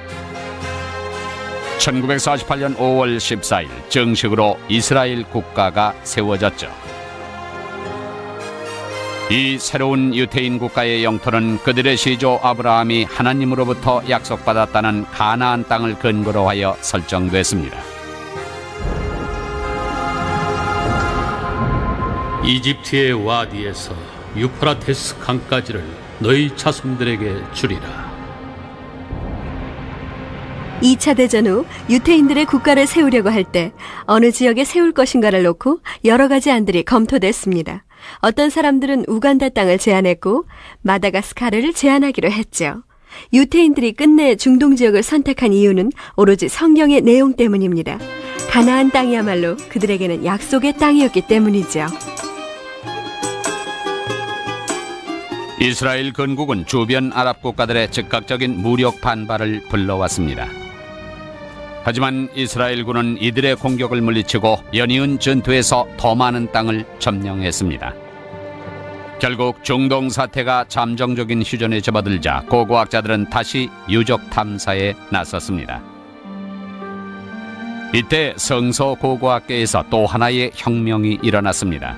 1948년 5월 14일 정식으로 이스라엘 국가가 세워졌죠. 이 새로운 유태인 국가의 영토는 그들의 시조 아브라함이 하나님으로부터 약속받았다는 가나안 땅을 근거로 하여 설정됐습니다. 이집트의 와디에서 유프라테스 강까지를 너희 자손들에게 주리라. 2차 대전 후 유태인들의 국가를 세우려고 할 때 어느 지역에 세울 것인가를 놓고 여러 가지 안들이 검토됐습니다. 어떤 사람들은 우간다 땅을 제안했고 마다가스카르를 제안하기로 했죠. 유태인들이 끝내 중동 지역을 선택한 이유는 오로지 성경의 내용 때문입니다. 가나안 땅이야말로 그들에게는 약속의 땅이었기 때문이죠. 이스라엘 건국은 주변 아랍 국가들의 즉각적인 무력 반발을 불러왔습니다. 하지만 이스라엘군은 이들의 공격을 물리치고 연이은 전투에서 더 많은 땅을 점령했습니다. 결국 중동 사태가 잠정적인 휴전에 접어들자 고고학자들은 다시 유적 탐사에 나섰습니다. 이때 성서 고고학계에서 또 하나의 혁명이 일어났습니다.